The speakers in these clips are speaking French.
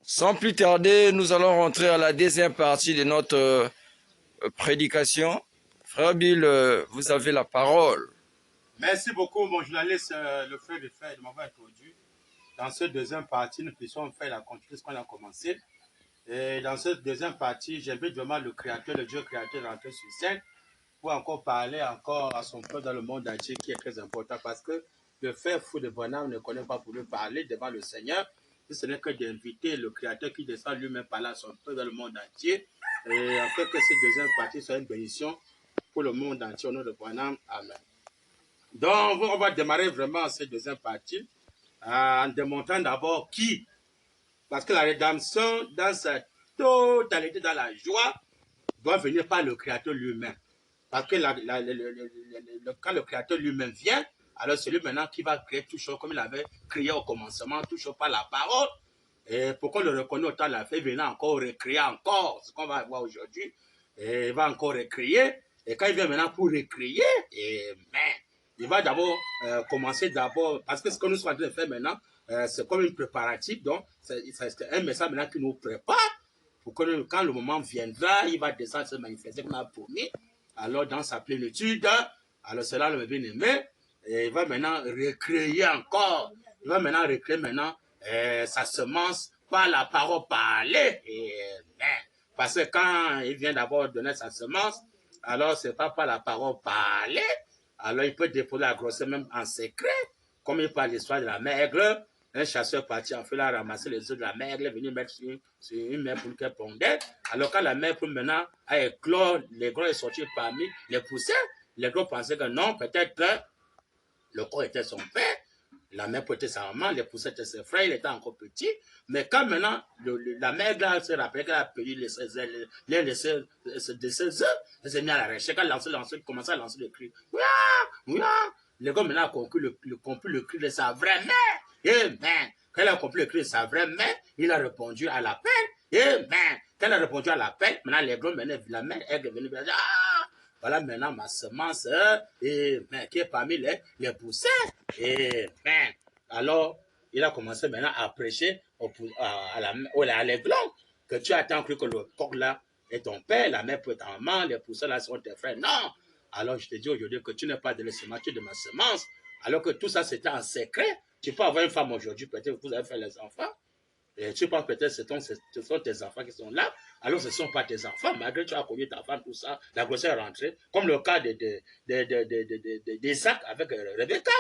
Sans plus tarder, nous allons rentrer à la deuxième partie de notre prédication. Frère Bill, vous avez la parole. Merci beaucoup, mon journaliste, le frère de frère, de m'avoir introduit. Dans cette deuxième partie, nous puissions faire la continuité de ce qu'on a commencé. Et dans cette deuxième partie, j'invite vraiment le Créateur, le Dieu créateur, d'entrer sur scène pour encore parler encore à son peuple dans le monde entier, qui est très important, parce que le frère fou de Bonham ne connaît pas pour lui parler devant le Seigneur. Si ce n'est que d'inviter le Créateur qui descend lui-même parler à son peuple dans le monde entier. Et en fait que cette deuxième partie soit une bénédiction pour le monde entier au nom de Bonham. Amen. Donc, on va démarrer vraiment cette deuxième partie en démontrant d'abord qui. Parce que la rédemption, dans sa totalité, dans la joie, doit venir par le Créateur lui-même. Parce que quand le Créateur lui-même vient, alors c'est lui maintenant qui va créer tout chose comme il avait créé au commencement, tout chose par la parole. Et pour qu'on le reconnaisse autant, la fait venir encore recréer encore ce qu'on va voir aujourd'hui. Et il va encore recréer. Et quand il vient maintenant pour recréer, il va d'abord commencer d'abord, parce que ce que nous sommes en train de faire maintenant, c'est comme une préparative, donc c'est un message maintenant qui nous prépare pour que quand le moment viendra, il va descendre se manifester comme on a promis. Alors dans sa plénitude, alors cela le bien-aimé, il va maintenant recréer encore, il va maintenant recréer maintenant sa semence par la parole parlée. Parce que quand il vient d'abord donner sa semence, alors c'est pas par la parole parlée, alors il peut déposer la grossesse même en secret, comme il parle de l'histoire de la maigre. Un chasseur parti en fait là ramasser les œufs de la mère, il est venu mettre sur une mère pour qu'elle pondait. Alors quand la mère pour maintenant a éclos, les gros est sorti parmi les poussins, les gros pensaient que non, peut-être le corps était son père, la mère était sa maman, les poussins étaient ses frères, il était encore petit. Mais quand maintenant la mère là se rappelait qu'elle a payé l'un de ses œufs, elle s'est mise à la recherche, elle a commencé à lancer le cri. Les gars maintenant a compris le cri de sa vraie mère. Amen. Quand elle a compris le cri de sa vraie mère, il a répondu à l'appel. Amen. Quand elle a répondu à l'appel, maintenant les gars, maintenant la mère est venue dire, ah, voilà maintenant ma semence, qui est parmi les poussins. Amen. Alors, il a commencé maintenant à prêcher à l'aiglon, que tu attends cru que le coq là est ton père, la mère peut être ta maman, les poussins là sont tes frères. Non. Alors, je te dis aujourd'hui que tu n'es pas de la semence, tu es de ma semence. Alors que tout ça, c'était en secret. Tu peux avoir une femme aujourd'hui, peut-être que vous avez fait les enfants. Et tu penses peut-être que ce sont tes enfants qui sont là. Alors, ce ne sont pas tes enfants. Malgré que tu as connu ta femme, tout ça, la grossesse est rentrée. Comme le cas d'Isaac avec Rebecca.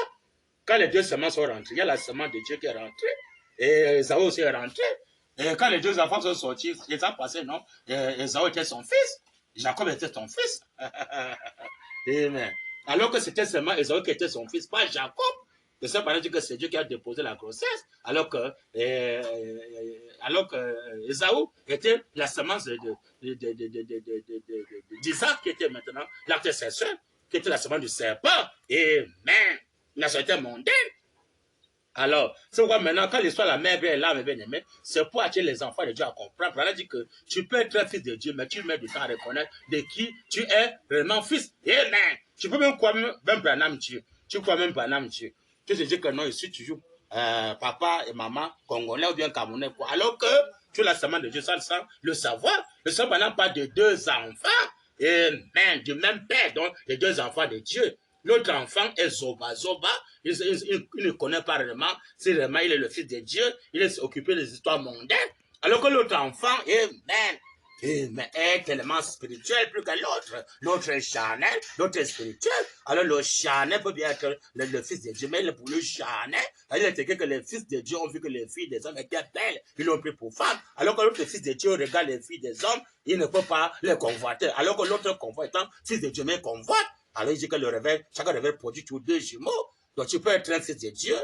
Quand les deux semences sont rentrées, il y a la semence de Dieu qui est rentrée. Et Esaü aussi est rentré. Et quand les deux enfants sont sortis, ils ont passé, non? Esaü était son fils. Jacob était son fils. Amen. Alors que c'était seulement Esaü qui était son fils, pas Jacob. Et ça paraît que c'est Dieu qui a déposé la grossesse, alors que Esaü était la semence d'Isaac qui était maintenant l'intercesseur, qui était la semence du serpent. Amen. La société mondaine. Alors, c'est pourquoi maintenant, quand l'histoire de la mère est là, mes bien-aimés, c'est pour attirer les enfants de Dieu à comprendre. Elle a dit que tu peux être un fils de Dieu, mais tu mets du temps à reconnaître de qui tu es vraiment fils. Amen. Tu peux même croire même Branham Dieu. Tu crois même Branham Dieu. Tu te dis que non, je suis toujours papa et maman congolais ou bien camerounais. Alors que tu es la semence de Dieu sans le savoir. Le savoir n'a pas de deux enfants. Amen. Du même père, donc les deux enfants de Dieu. L'autre enfant est Zoba. Il ne connaît pas vraiment si vraiment il est le fils de Dieu. Il est occupé des histoires mondaines. Alors que l'autre enfant, est tellement spirituel plus que l'autre. L'autre est charnel, l'autre est spirituel. Alors le charnel peut bien être le fils de Dieu, mais il est pour le charnel. Il est écrit que les fils de Dieu ont vu que les filles des hommes étaient belles. Ils l'ont pris pour femme. Alors que l'autre fils de Dieu regarde les filles des hommes, il ne peut pas les convoiter. Alors que l'autre convoite étant fils de Dieu, mais convoite. Alors il dit que le réveil, chaque réveil produit toujours deux jumeaux. Donc tu peux être un fils de Dieu,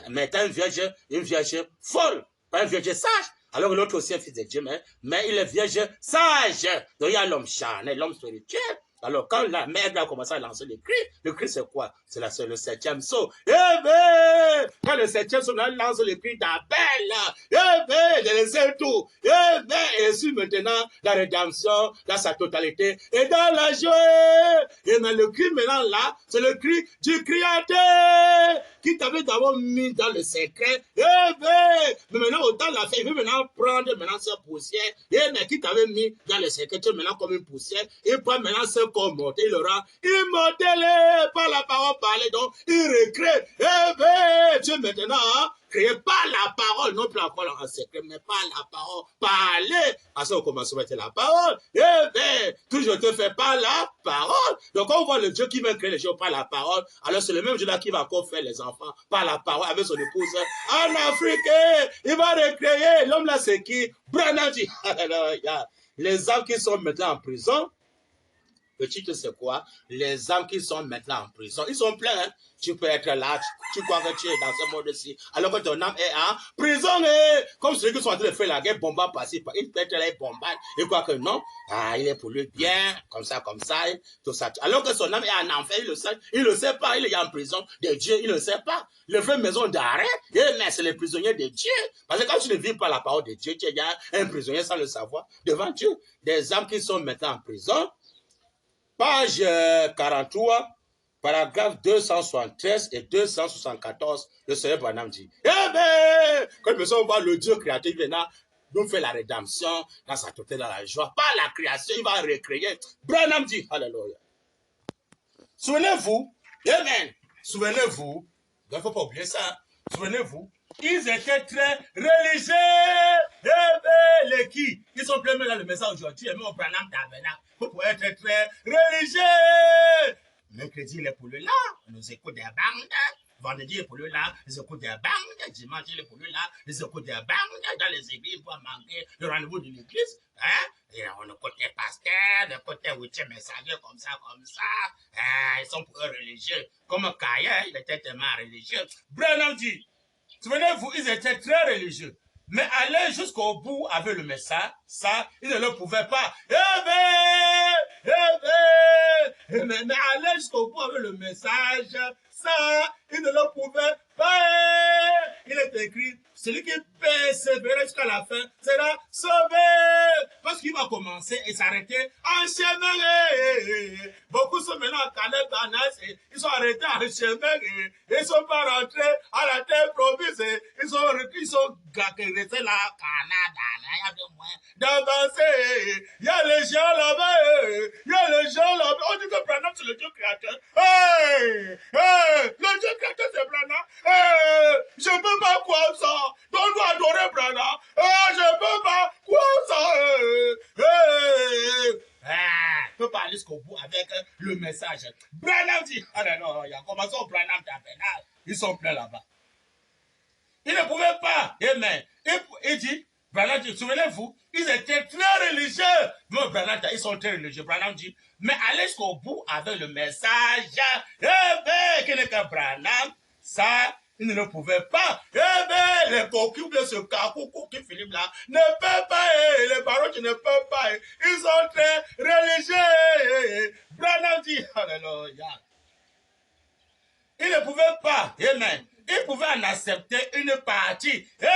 mais étant une vierge folle, pas une vierge sage. Alors l'autre aussi est un fils de Dieu, mais il est vierge sage. Donc il y a l'homme charnel, l'homme spirituel. Alors quand la mère a commencé à lancer le cri c'est quoi? C'est le septième saut. Quand le septième saut lance le cri d'Abel, je le sais tout. Et sur maintenant la rédemption dans sa totalité et dans la joie. Et dans le cri maintenant là, c'est le cri du Créateur. qui t'avait d'abord mis dans le secret, eh ben, mais maintenant, autant l'a fait, il veut maintenant prendre maintenant cette poussière, eh mais qui t'avait mis dans le secret, tu es maintenant comme une poussière, il prend maintenant ce corps mortel, il aura immortelé par la parole parlée, donc il recrée, eh ben, tu es maintenant, hein, créé par la parole, non plus encore en secret, mais par la parole, parler. À ce commence à mettre la parole. Eh bien, tout je te fais par la parole. Donc, quand on voit le Dieu qui veut créer les gens par la parole, alors c'est le même Dieu-là qui va encore faire les enfants par la parole avec son épouse. En Afrique, il va recréer. L'homme là, c'est qui? Branham dit. Les hommes qui sont maintenant en prison, le titre, c'est quoi? Les âmes qui sont maintenant en prison. Ils sont pleins. Hein? Tu peux être là, tu crois que tu es dans ce monde-ci, alors que ton âme est en prison. Comme ceux qui sont en train de faire la guerre, bombard par-ci, il peut être là, il bombarde. Il croit que non, il est pour lui bien, comme ça, tout ça. Alors que son âme est en enfer, il le sait pas, il est en prison de Dieu, il ne le sait pas. Le fait maison d'arrêt, mais c'est les prisonniers de Dieu. Parce que quand tu ne vis pas la parole de Dieu, tu es un prisonnier sans le savoir devant Dieu. Des âmes qui sont maintenant en prison. Page 43, paragraphe 273 et 274, le Seigneur Branham dit, eh bien, quand nous voit le Dieu créateur, il vient nous faire la rédemption dans sa totalité, dans la joie. Par la création, il va recréer. Branham dit, alléluia. Souvenez-vous, amen, souvenez-vous, il ne faut pas oublier ça, souvenez-vous, ils étaient très religieux. Eh bien, les qui? Ils sont pleins dans le message aujourd'hui, mais au Branham Tabernacle. Vous pouvez être très religieux. Mercredi, il est pour le là. On nous écoute des bandes. Vendredi, il est pour le là. Ils écoutent des bandes. Dimanche, il est pour le là. Ils écoutent des bandes. Dans les églises, pour manquer le rendez-vous de l'église. Hein? Et on écoute les pasteurs, on écoute les huitièmes messagers comme ça. Ils sont pour eux religieux. Comme Kaya, il était tellement religieux. Branham dit, souvenez-vous, ils étaient très religieux. Mais aller jusqu'au bout avec le message, ça, ils ne le pouvaient pas. Mais aller jusqu'au bout avec le message, ça, ils ne le pouvaient pas. Il est écrit, celui qui persévère jusqu'à la fin sera sauvé. Parce qu'il va commencer et s'arrêter en chemin. Beaucoup sont maintenant à Calais, Banas, ils sont arrêtés en chemin. Ils ne sont pas rentrés à la terre promise. Ils sont restés là, Canada, là, il y a des moyens d'avancer. Il y a les gens là-bas. Il y a les gens là-bas. On dit que Branham, c'est le Dieu créateur. Le Dieu créateur, c'est Branham. Je ne peux pas croire ça. Donc, on doit adorer Branham. Je ne peux pas croire ça. Je ne peux pas aller jusqu'au bout avec le message. Branham dit, non, il y a commencé au Branham Tabernacle. Ils sont pleins là-bas. Ils ne pouvaient pas. Amen. Il dit, Branham dit, souvenez-vous, ils étaient très religieux. Mais Branham, ils sont très religieux. Branham dit, mais allez jusqu'au bout avec le message. Qui n'est que Branham, ça, ils ne le pouvaient pas. Les coquilles de ce cacoucou qui Philippe là ne peuvent pas. Les parents qui ne peuvent pas. Ils sont très religieux. Branham dit, alléluia. Ils ne pouvaient pas. Amen. Ils pouvaient en accepter une partie. Ils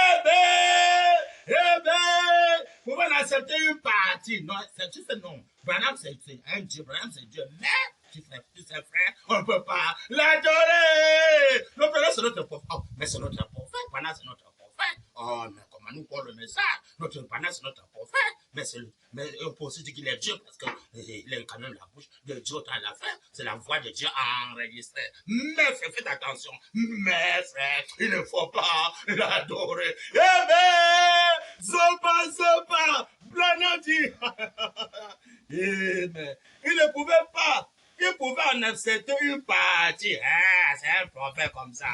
pouvaient en accepter une partie. Non, c'est juste non. Branham, c'est un Dieu. Branham, c'est Dieu. Mais, tu sais, frère, on ne peut pas l'adorer. Le Branham, c'est notre prophète. Oh, mais c'est notre prophète. Branham, c'est notre prophète. Oh, mais comment nous croit le message? Notre Branham, c'est notre prophète. Mais on peut aussi dire qu'il est Dieu parce qu'il est quand même la bouche de Dieu à la fin. C'est la voix de Dieu enregistrée. Mais faites attention. Mais frère, il ne faut pas l'adorer. Zopa, Branham dit. Mais il ne pouvait pas. Il pouvait en accepter une partie. C'est un prophète comme ça.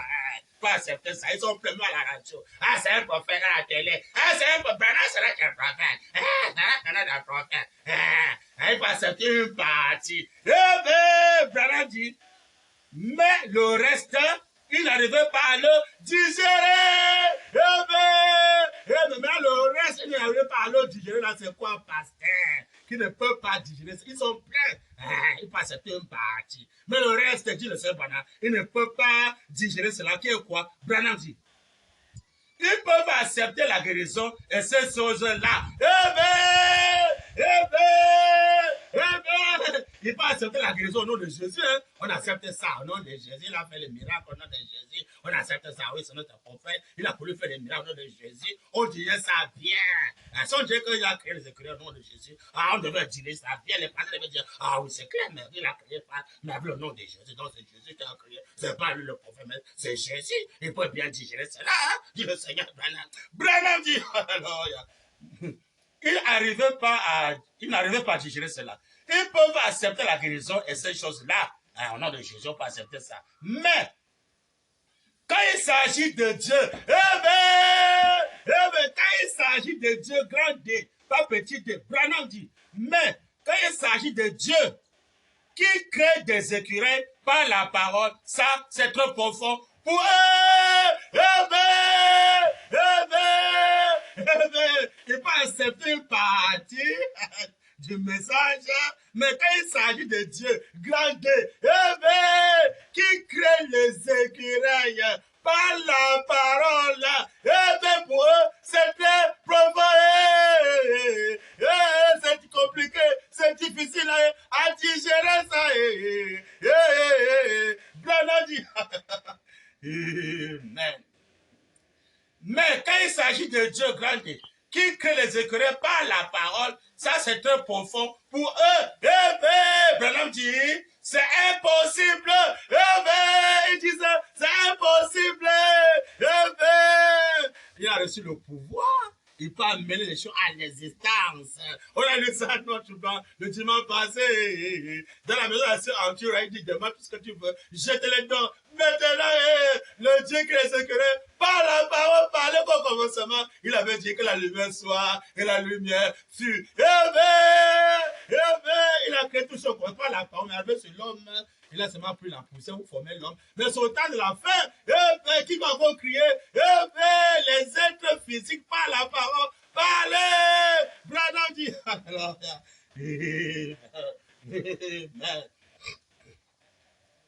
Pas accepter ça. Ils sont pleins à la radio. C'est un prophète à la télé. C'est un prophète. C'est un prophète. C'est un prophète. Il peut accepter une partie. Branham dit, mais le reste, il n'arrivait pas à le digérer. Mais le reste, il n'arrivait pas à le digérer. Là, c'est quoi, pasteur? Qui ne peut pas digérer. Ils sont pleins. Il peut accepter une partie. Mais le reste, dit le Seigneur Branham, il ne peut pas digérer cela. Qui est quoi? Branham dit, ils peuvent accepter la guérison et ces choses-là. Il peut accepter la guérison au nom de Jésus. Hein. On accepte ça au nom de Jésus. Il a fait les miracles au nom de Jésus. On accepte ça. Oui, c'est notre prophète. Il a voulu faire les miracles au nom de Jésus. On dirait ça bien. Si on dirait qu'il a créé les écrits au nom de Jésus, on devait dire ça bien. Les parents devaient dire, ah oui, c'est clair, mais il a créé pas, mais au nom de Jésus. Donc c'est Jésus qui a créé. C'est pas lui le prophète, mais c'est Jésus. Il peut bien digérer cela. Hein? Dit le Seigneur Branham. Branham dit, alléluia. Ils n'arrivaient pas à digérer cela. Ils peuvent accepter la guérison et ces choses-là. Au nom de Jésus, on peut accepter ça. Mais, quand il s'agit de Dieu, quand il s'agit de Dieu, grand D, pas petit D, Branham dit, mais quand il s'agit de Dieu, qui crée des écureuils par la parole, ça, c'est trop profond pour eux. Il peut accepter une partie du message, mais quand il s'agit de Dieu, grand D, qui crée les écureuils par la parole, pour eux, c'est très profond, c'est compliqué, c'est difficile à digérer ça. Branham dit, Amen. Mais quand il s'agit de Dieu grand Dieu, qui crée les écureuils par la parole, ça c'est très profond pour eux. Branham dit, c'est impossible. Il dit ça, c'est impossible. Il a reçu le pouvoir. Il peut amener les choses à l'existence. On a lu ça notre banc le dimanche passé. Dans la maison de la Anture, il dit, demande tout ce que tu veux. Jette-les dedans. Maintenant, le Dieu qui les écureuils, par la parole, par le commencement, il avait dit que la lumière soit et la lumière fut. Il a créé tout ce qu'on par la parole, mais avec l'homme. Il a seulement pris la poussière pour former l'homme. Mais au temps de la fin, qui va encore crier, les êtres physiques par la parole, parlez. Branham dit,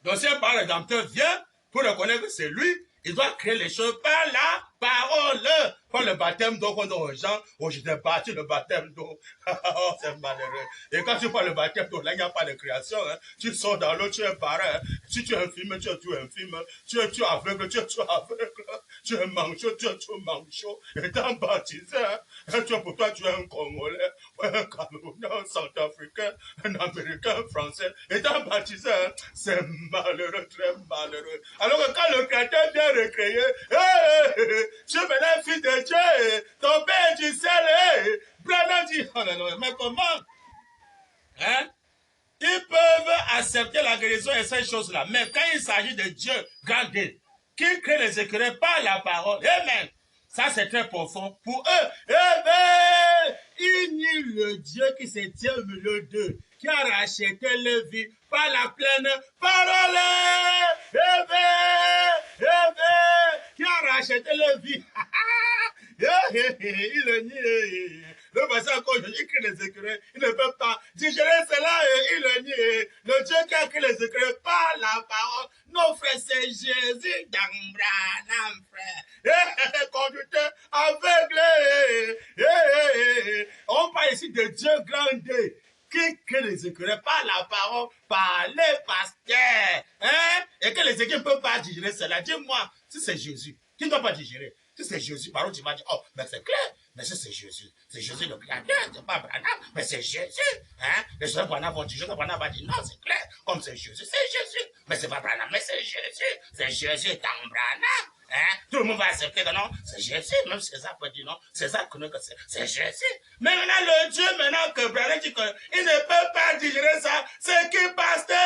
donc si un parent rédempteur vient pour reconnaître que c'est lui, il doit créer les choses par la parole. Par le baptême d'eau qu'on donne aux gens, j'étais battu le baptême d'eau. Oh, c'est malheureux. Et quand tu parles le baptême d'eau, là, il n'y a pas de création. Hein. Tu sors dans l'eau, tu es parent. Hein. Si tu es infime, tu es infime. Tu es aveugle, tu es aveugle. Tu es manchot, tu es manchot. Et t'es baptisé. Hein. Pour toi, tu es un Congolais, un Camerounais, un Centrafricain, un Américain, un Français. Et t'es baptisé. Hein. C'est malheureux, très malheureux. Alors que quand le Créateur vient recréer, tu es maintenant fils de Dieu, ton père du ciel, Branham dit, oh non, non, mais comment? Hein? Ils peuvent accepter la guérison et ces choses-là, mais quand il s'agit de Dieu, grand Dieu, qui crée les écureuils par la parole, amen. Ça, c'est très profond pour eux. Amen. Il nie le Dieu qui se tient au milieu d'eux, qui a racheté leur vie par la pleine parole. Amen. Qui a racheté leur vie. Il le nie. Le voisin, quand il crée les écureuils, il ne peut pas digérer cela et il le nie. Le Dieu qui a créé les écureuils par la parole. Non, frère, c'est Jésus dans Branham, frère. Conducteur aveuglé. On parle ici de Dieu grand Dieu qui crée les écureuils par la parole, par les pasteurs. Hein? Et que les écureuils ne peuvent pas digérer cela. Dis-moi, si c'est Jésus, qui ne doit pas digérer? Si c'est Jésus, par contre, tu vas dire, oh, mais c'est clair, mais si c'est Jésus le créateur, c'est pas Branham, mais c'est Jésus. Hein? Les gens Branham vont dire, Branham va dire, non, c'est clair, comme c'est Jésus, mais c'est pas Branham, mais c'est Jésus dans Branham. Hein? Tout le monde va accepter que non, c'est Jésus, même César peut dire non, César connaît que c'est Jésus. Mais maintenant, le Dieu, maintenant que Branham dit qu'il ne peut pas digérer ça, c'est qui pasteur?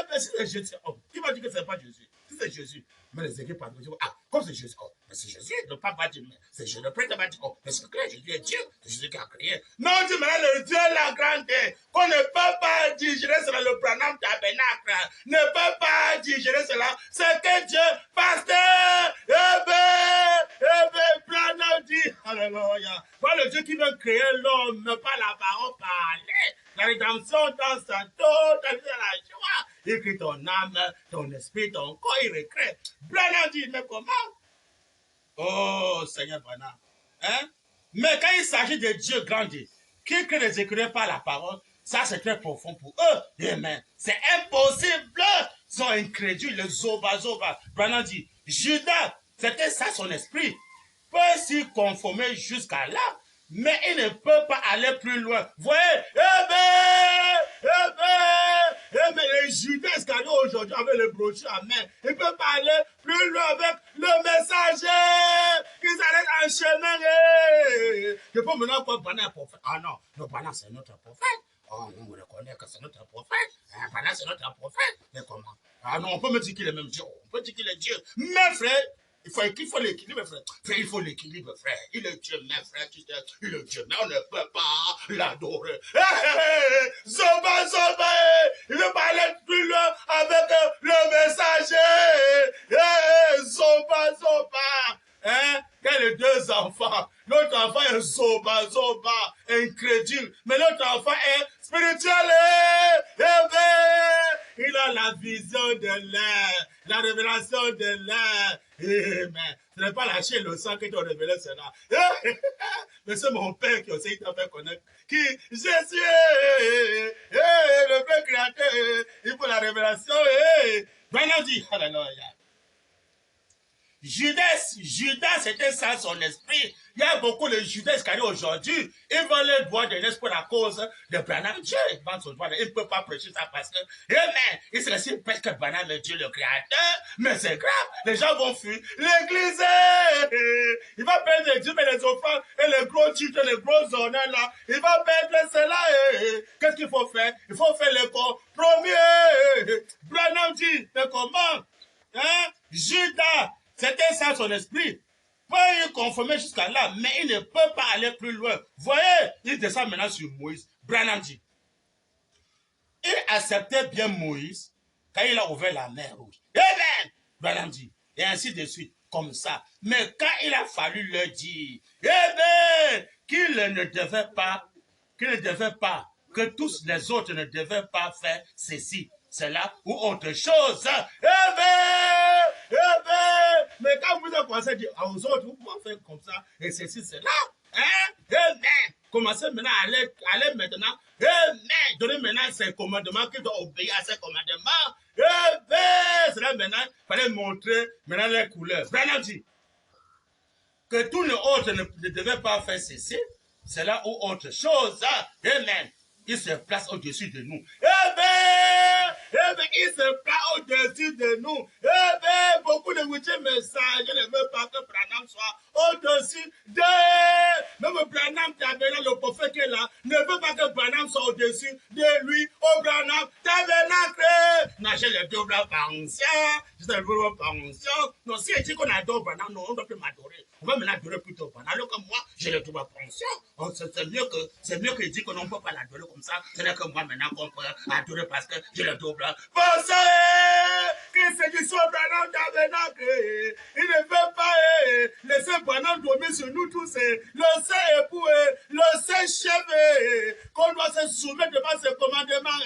Mais si c'est Jésus, oh, qui va dire que c'est pas Jésus? Si c'est Jésus. Mais les équipes parlent, ah, comme c'est Jésus, oh, mais c'est Jésus, le pape va dire, mais c'est Jésus, le prêtre va dire, oh, mais c'est clair, Jésus est Dieu, c'est Jésus qui a créé. Non, dis maintenant le Dieu, la grande, qu'on ne peut pas digérer cela, le Branham tabernacle, ne peut pas digérer cela, c'est que Dieu, pasteur, Branham dit, alléluia, voilà le Dieu qui veut créer l'homme, pas la parole parler, la rédemption dans sa totalité, la joie. Il crée ton âme, ton esprit, ton corps, il recrée. Branham dit, mais comment? Oh, Seigneur Branham. Hein? Mais quand il s'agit de Dieu grand Dieu, qui crée les écureuils par la parole, Ça, c'est très profond pour eux. Amen. C'est impossible. Ils sont incrédules, les zoba. Branham dit, Judas, c'était ça son esprit. Peut s'y conformer jusqu'à là, mais il ne peut pas aller plus loin. Vous voyez, les Judas Iscariot aujourd'hui avec le brochure à main, il ne peut pas aller plus loin avec le messager. Ils arrêtent en chemin. Je peux maintenant quoi Branham est prophète. Ah non, le Branham c'est notre prophète. Oh, on reconnaît que c'est notre prophète. Branham c'est notre prophète. Mais comment? Ah non, on peut me dire qu'il est même Dieu. On peut dire qu'il est Dieu. Mais frère, il faut l'équilibre, frère. Frère, il faut l'équilibre, frère. Il est Dieu, mais frère, tu sais, il est Dieu, mais on ne peut pas l'adorer. Zoba, il ne veut pas aller plus loin avec le messager. Zoba. Hein? Il y a les deux enfants. L'autre enfant est Zoba, incrédule. Mais l'autre enfant est spirituel. Il a la vision de l'air, la révélation de l'air. Amen. Ce n'est pas la chair et le sang qui t'ont révélé cela. Mais c'est mon Père qui aussi t'a fait connaître qui Jésus est le vrai créateur. Il faut la révélation. Maintenant dit, alléluia. Judas, c'était ça son esprit. Il y a beaucoup de Judas Iscariot aujourd'hui. Ils veulent le droit de l'esprit à cause de Branham. Dieu vend son droit. Il ne peut pas prêcher ça parce que, amen, il se laisse parce que Branham est Dieu le créateur. Mais c'est grave. Les gens vont fuir l'église. Il va perdre Dieu, mais les offrandes et les gros titres, les gros honneurs là. Il va perdre cela. Qu'est-ce qu'il faut faire? Il faut faire le premier. Branham dit, mais comment? Hein? Judas. C'était ça son esprit. Pas y conformer jusqu'à là, mais il ne peut pas aller plus loin. Vous voyez, il descend maintenant sur Moïse. Branham dit, il acceptait bien Moïse quand il a ouvert la mer rouge. Amen. Branham dit, et ainsi de suite, comme ça. Mais quand il a fallu leur dire, qu'il ne devait pas, que tous les autres ne devaient pas faire ceci, cela ou autre chose. Mais quand vous avez commencé à dire aux autres, vous pouvez faire comme ça, et ceci, cela. Commencez maintenant à aller maintenant. Donnez maintenant ces commandements qui doivent obéir à ces commandements. Cela maintenant, il fallait montrer maintenant les couleurs. Branham dit que tous les autres ne devaient pas faire ceci, cela ou autre chose. Amen. Il se place au-dessus de nous. Il se place au-dessus de nous. Beaucoup de huitième messages ne veulent pas que Branham soit au-dessus de. Même Branham Tabernacle, le prophète qui est là, ne veut pas que Branham soit au-dessus de lui. Au Branham Tabernacle. Non, j'ai le double pension. J'ai le double pension. Non, si il dit qu'on adore Branham, non, on ne doit plus m'adorer. On va me l'adorer plutôt Branham. Alors que moi, j'ai le double pension. C'est mieux qu'il dit qu'on ne peut pas l'adorer comme ça. C'est là que moi, maintenant, qu'on peut adorer parce que j'ai le double. Pensez que c'est du soir Branham Tabernacle. Il ne veut pas laisser Branham dormir sur nous tous. Le Saint époux, le Saint chef, qu'on doit se soumettre devant ses commandements.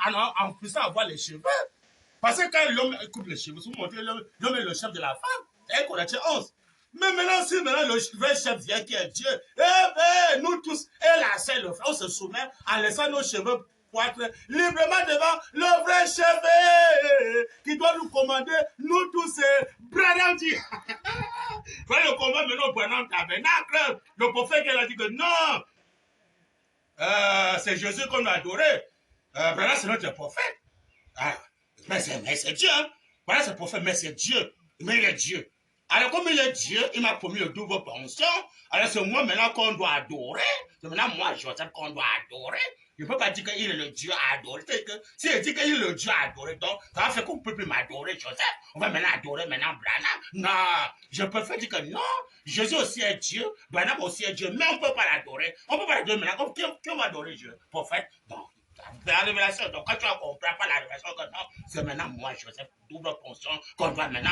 Alors, en plus, avoir les cheveux. Parce que quand l'homme coupe les cheveux, vous montrez l'homme est le chef de la femme. Et qu'on a 11. Mais maintenant, si maintenant le vrai chef vient qui est Dieu, nous tous, et la seule, le frère, on se soumet en laissant nos cheveux poître librement devant le vrai chef qui doit nous commander, nous tous, Branham dit. Quand le combat maintenant, Branham Tabernacle, le prophète qui a dit que non, c'est Jésus qu'on a adoré. Branham, c'est notre prophète. Mais c'est Dieu. Hein? Branham, c'est le prophète, mais c'est Dieu. Mais il est Dieu. Alors, comme il est Dieu, il m'a promis le double pension. Alors, c'est moi maintenant qu'on doit adorer. C'est maintenant moi, Joseph, qu'on doit adorer. Je ne peux pas dire qu'il est le Dieu à adorer. Si il dit qu'il est le Dieu à adorer, donc, ça va faire qu'on ne peut plus m'adorer, Joseph. On va maintenant adorer maintenant Branham. Non, je préfère dire que non. Jésus aussi est Dieu, Branham aussi est Dieu, mais on ne peut pas l'adorer. On ne peut pas l'adorer maintenant. Qui va adorer Dieu? Prophète? Non. La révélation, donc quand tu as compris pas la révélation, c'est maintenant moi, Joseph, double fonction, qu'on doit maintenant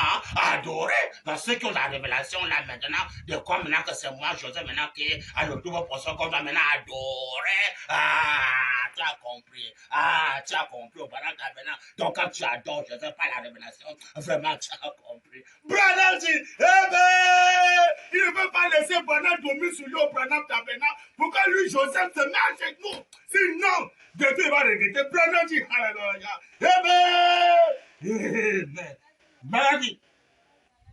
adorer. Dans ceux qui ont la révélation là maintenant, de quoi maintenant que c'est moi, Joseph, maintenant qui a le double fonction, qu'on doit maintenant adorer. Ah, tu as compris. Ah, tu as compris au maintenant. Donc quand tu adores Joseph, pas la révélation, vraiment tu as compris. Branham dit, eh ben, il ne veut pas laisser Branham dormir sur lui au Branham Tabernacle. Pourquoi lui, Joseph, se met avec nous? Sinon, Dieu va regretter. Branham dit, alléluia. Eh ben, Branham dit,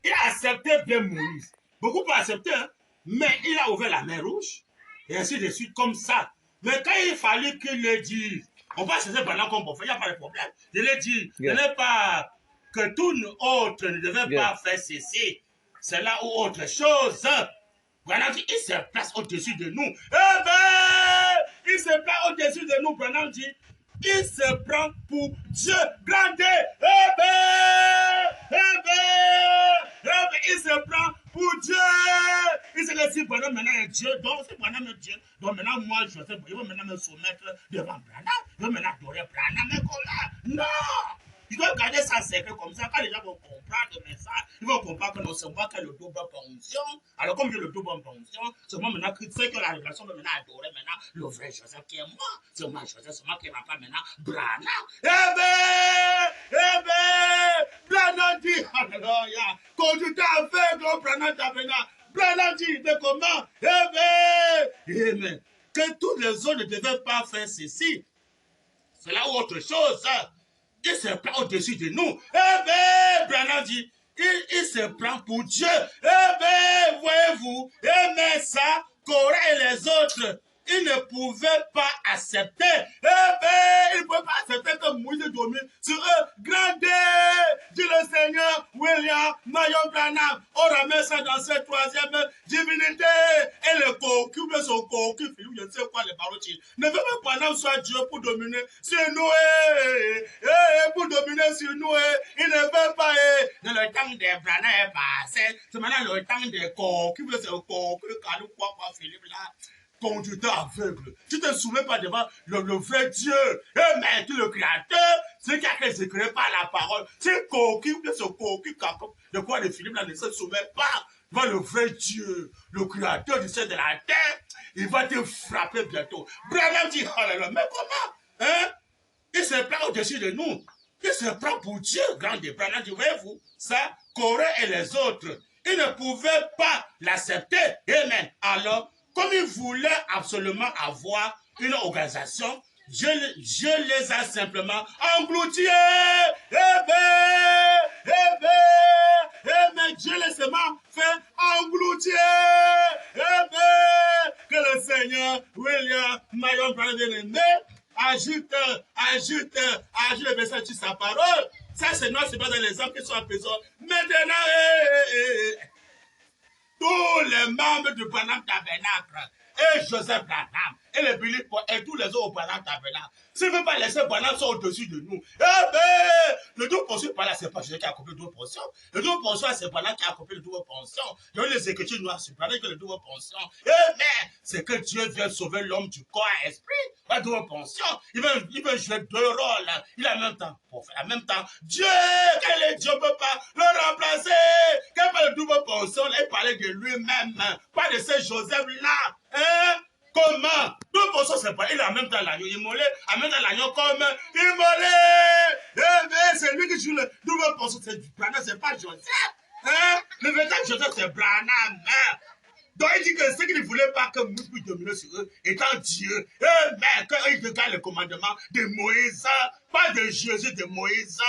il a accepté bien Moïse. Beaucoup pas accepté, hein? Mais il a ouvert la mer rouge. Et ainsi de suite, comme ça. Mais quand il fallait qu'il le dise, on va se dire pendant qu'on peut faire, il n'y a pas de problème. Je l'ai dit, ce n'est pas que tout autre ne devait pas faire cesser. C'est là où autre chose. Branham dit, il se place au-dessus de nous. Eh ben, il se place au-dessus de nous, Branham dit. Il se prend pour Dieu grandé. Eh ben, il se prend pour Dieu. Il se laisse si Branham maintenant est Dieu. Donc, si Branham est Dieu, donc maintenant moi, je vais maintenant me soumettre devant Branham. Je vais maintenant adorer Branham. Mais comment? Non! Il doit garder ça secret comme ça. Quand les gens vont comprendre le message, ils vont comprendre que non, c'est moi qui ai le double fonction. Alors, comme j'ai le double fonction, c'est moi maintenant que ceux qui ont la révélation vont maintenant adorer maintenant le vrai Joseph qui est moi. C'est moi, Joseph, c'est moi qui n'a pas maintenant Branham. Branham dit, alléluia, quand tu t'as fait, Branham t'a maintenant. Branham dit, de comment? Amen. Que tous les autres ne devaient pas faire ceci. C'est là autre chose. Il se prend au-dessus de nous. Branham dit, il se prend pour Dieu. Voyez-vous, mais ça, Corée et les autres, ils ne pouvaient pas accepter. Ils ne pouvaient pas accepter que Moïse dormit sur eux. Grandez, dit le Seigneur, William Marion Branham. On ramène ça dans cette troisième divinité. Et le cocu, son cocu, je ne sais quoi, les barotis. Ne veut pas que Branham soit Dieu pour dominer sur nous. Pour dominer sur nous. Il ne veut pas. Dans le temps des Branham est passé. C'est maintenant le temps des cocu, son cocu, quoi, Philippe là. Conducteur aveugle. Tu ne te souviens pas devant le vrai Dieu. Mais tu le créateur, celui qui a créé, se crée par la parole. C'est coquille, ce coquille, de quoi les Philippe là ne se souvient pas devant le vrai Dieu, le créateur du ciel de la terre. Il va te frapper bientôt. Branham dit, oh là là, mais comment? Il se prend au-dessus de nous. Il se prend pour Dieu, grand Branham dit, voyez-vous, ça, Corée et les autres, ils ne pouvaient pas l'accepter. Amen. Alors, comme ils voulaient absolument avoir une organisation, Dieu les a simplement engloutis. Dieu les a fait engloutir. Que le Seigneur, William Marion Branham, ajoute le message sur sa parole. Ça, c'est pas dans les hommes qui sont en prison. Maintenant, tous les membres du Branham Tabernacle, et Joseph Branham, et les Billy et tous les autres au Branham Tabernacle, s'il ne veut pas laisser Branham soit au-dessus de nous, le double portion par là, c'est pas Joseph qui a accompli le double portion. Le double portion, c'est Branham qui a accompli le double portion. Il y a les Écritures noires sur Branham que le double portion. C'est que Dieu vient sauver l'homme du corps et esprit. Pas double portion. Il veut jouer deux rôles. Il a en même temps, en même temps, Dieu, quel Dieu ne peut pas le remplacer. Quel pas le double portion, il parlait de lui-même, pas de ce Joseph-là. Comment? Double portion, c'est pas. Il a en même temps l'agneau immolé, en même temps l'agneau comme immolé. C'est lui qui joue le double portion, c'est Branham, c'est pas Joseph. Le véritable Joseph, c'est Branham. Donc il dit que ce qu'il ne voulait pas que Moïse puisse dominer sur eux, étant Dieu, mais qu'il regarde le commandement de Moïse, pas de Jésus, de Moïse.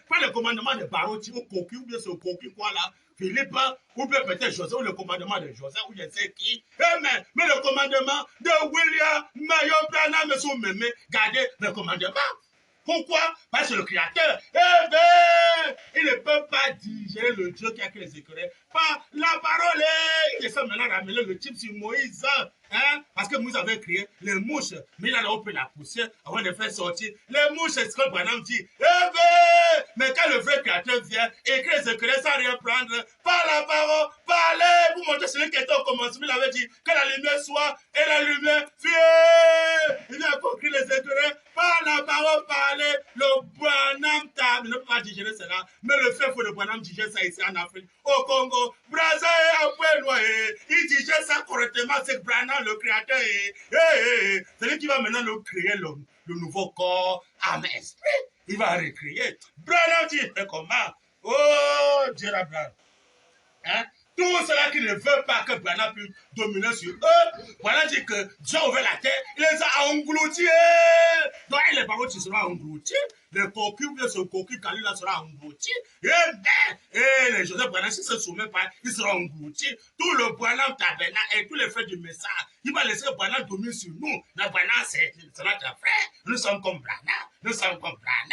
Pas le commandement de Baroti ou Cocu, ou bien ce Cocu quoi là, Philippe, ou bien peut-être Joseph, ou le commandement de Joseph, ou je sais qui. Mais le commandement de William Marion Branham, monsieur Mémé, gardez le commandement. Pourquoi? Parce que le Créateur, il ne peut pas digérer le Dieu qui a créé les écureuils par la parole. Il essaie maintenant de ramener le type sur Moïse. Parce que Moïse avait créé les mouches, mais il a repris la poussière avant de faire sortir les mouches. C'est ce que Branham dit. Mais quand le vrai Créateur vient, écrit les écureuils sans rien prendre, par la parole, parlez, vous montrer celui qui était au commencement, il avait dit que la lumière soit, et la lumière fut. Il a compris les éclairés par la parole parlée. Le Branham Tab, ne peut pas digérer cela, mais le fait pour le Branham digérer ça ici en Afrique, au Congo. Braza est un peu noyé. Il digère ça correctement, c'est Branham le créateur. C'est lui qui va maintenant le créer, le nouveau corps, âme, esprit. Il va recréer. Branham dit, mais comment? Oh, Dieu Branham. Hein? Tout cela qui ne veut pas que Branham puisse dominer sur eux, Branham dit que Dieu a ouvert la terre, il les a engloutis. Donc, les paroles qui seront engloutis, les coquilles, ce coquille quand il sera englouti, et les Joseph Branham, s'ils se soumettent pas, ils seront engloutis. Tout le Branham tabernacle et tous les frères du message, il va laisser Branham dominer sur nous. Le Branham, c'est notre frère. Nous sommes comme Branham, nous sommes comme Branham,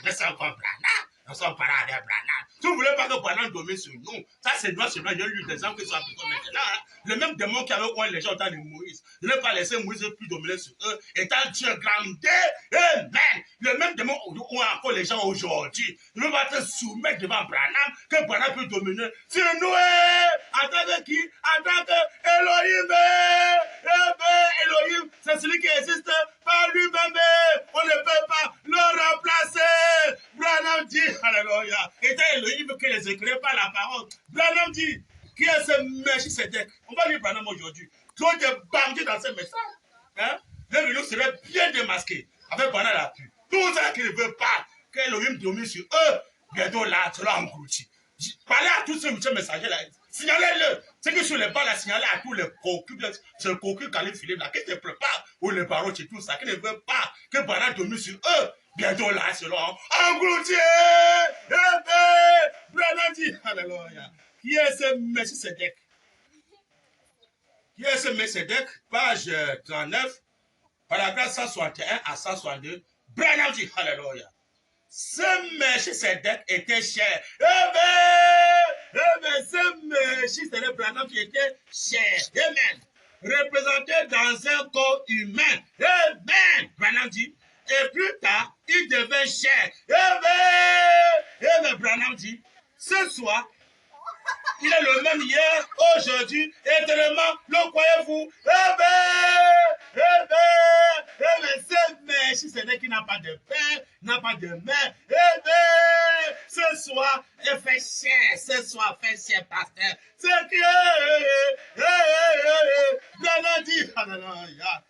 nous sommes comme Branham. Nous sommes parents avec Branham. Si vous ne voulez pas que Branham domine sur nous, ça c'est droit sur moi. J'ai lu des gens qui sont appliqués maintenant. Hein. Le même démon qui avait oué les gens au temps de Moïse. Je ne vais pas laisser Moïse plus dominer sur eux. Étant Dieu grandé, amen. Le même démon oué encore les gens aujourd'hui. Je ne vais pas te soumettre devant Branham, que Branham peut dominer sur nous. En tant que qui? En tant que Elohim. Elohim, c'est celui qui existe par lui-même. On ne peut pas le remplacer. Branham dit, alléluia, était Elohim qui les éclairait par la parole. Branham dit, qui est ce Melchisedec? On va lire Branham aujourd'hui. Trop de bandits dans ce message. Hein? Les vélos seraient bien démasqués avec Branham à l'appui. Tout ça qui ne veut pas que Elohim domine sur eux, bientôt là, cela englouti. Parlez à tous ces messagers-là. Signalez-le. C'est que sur les balles, signaler à tous les coquilles, c'est le coquille Calif Philippe là, qui se prépare, ou les barreaux et tout ça, qui ne veut pas que Branham domine sur eux. Bientôt là, selon englouti. Branham dit, alléluia. Qui est ce Melchisedec? Qui est ce Melchisedec? Page 39, paragraphe 161 à 162. Branham dit, alléluia. Ce Melchisedec était cher. Ce Melchisedec, Branham qui était cher. Amen. Représenté dans un corps humain. Amen. Branham dit. Et plus tard, il devint cher. Amen. Branham dit, ce soir, il est le même hier, aujourd'hui, éternellement, le croyez-vous? C'est Melchisedec qui n'a pas de père, n'a pas de mère. Ce soir, il fait cher. Ce soir, fait cher, pasteur. C'est qui Branham dit, alléluia.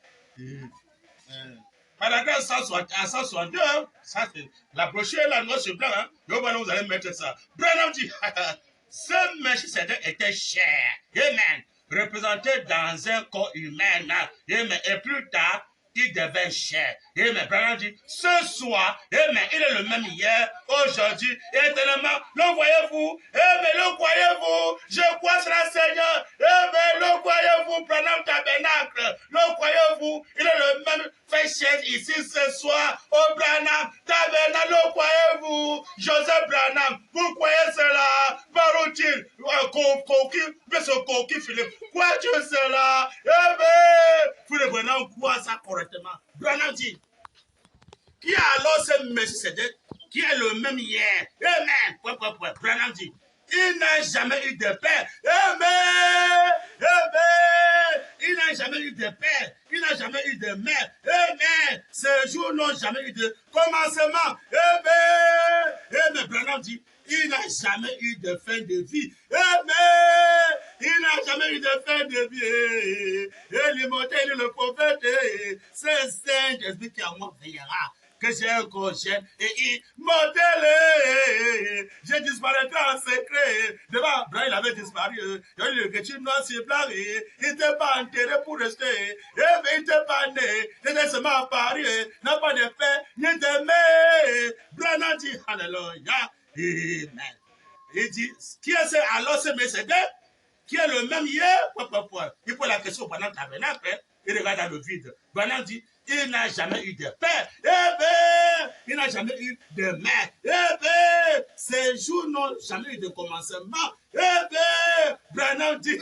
Paragraphe 162, ça c'est la brochure, la noix sur blanc, hein. Vous allez mettre ça. Branham dit, ce Melchisedec était cher, amen, représenté dans un corps humain, amen, et plus tard, il devint cher. Amen. Branham dit, ce soir, amen, il est le même hier, aujourd'hui, éternellement. Le voyez-vous? Amen, le croyez-vous? Je crois sur le Seigneur. Amen, le croyez-vous? Branham tabernacle. Le croyez-vous? Il est le même fait cher ici ce soir au Branham tabernacle. Le croyez-vous? Joseph Branham, vous croyez cela? Baroutil, ce coquille Philippe, crois-tu cela? Amen. Philippe Branham croit ça correctement. Branham dit, qui a alors ce Melchisedec, qui est le même hier? Amen. Branham dit, il n'a jamais eu de père. Amen. Amen. Il n'a jamais eu de père. Il n'a jamais eu de mère. Amen. Ces jours n'ont jamais eu de commencement. Amen. Amen. Branham dit, il n'a jamais eu de fin de vie. Amen. Il n'a jamais eu de fin de vie. Et l'immortel, le prophète, c'est Saint-Esprit qui en moi veillera. Que j'ai un corps jeune et immortel. Je disparaîtrai en secret. Devant, Abraham, il avait disparu. Il a dit que tu noir sur blanc. Il n'était pas enterré pour rester. Il n'était pas né. Il était seulement apparu. N'a pas de père, ni de mère. Branham dit, alléluia. Amen. Il dit, qui est ce alors ce Melchisedec? Qui est le même hier? Il pose la question pendant le tabernacle. Il regarde dans le vide. Branham dit, il n'a jamais eu de père. Il n'a jamais eu de mère. Ces jours n'ont jamais eu de commencement. Branham dit,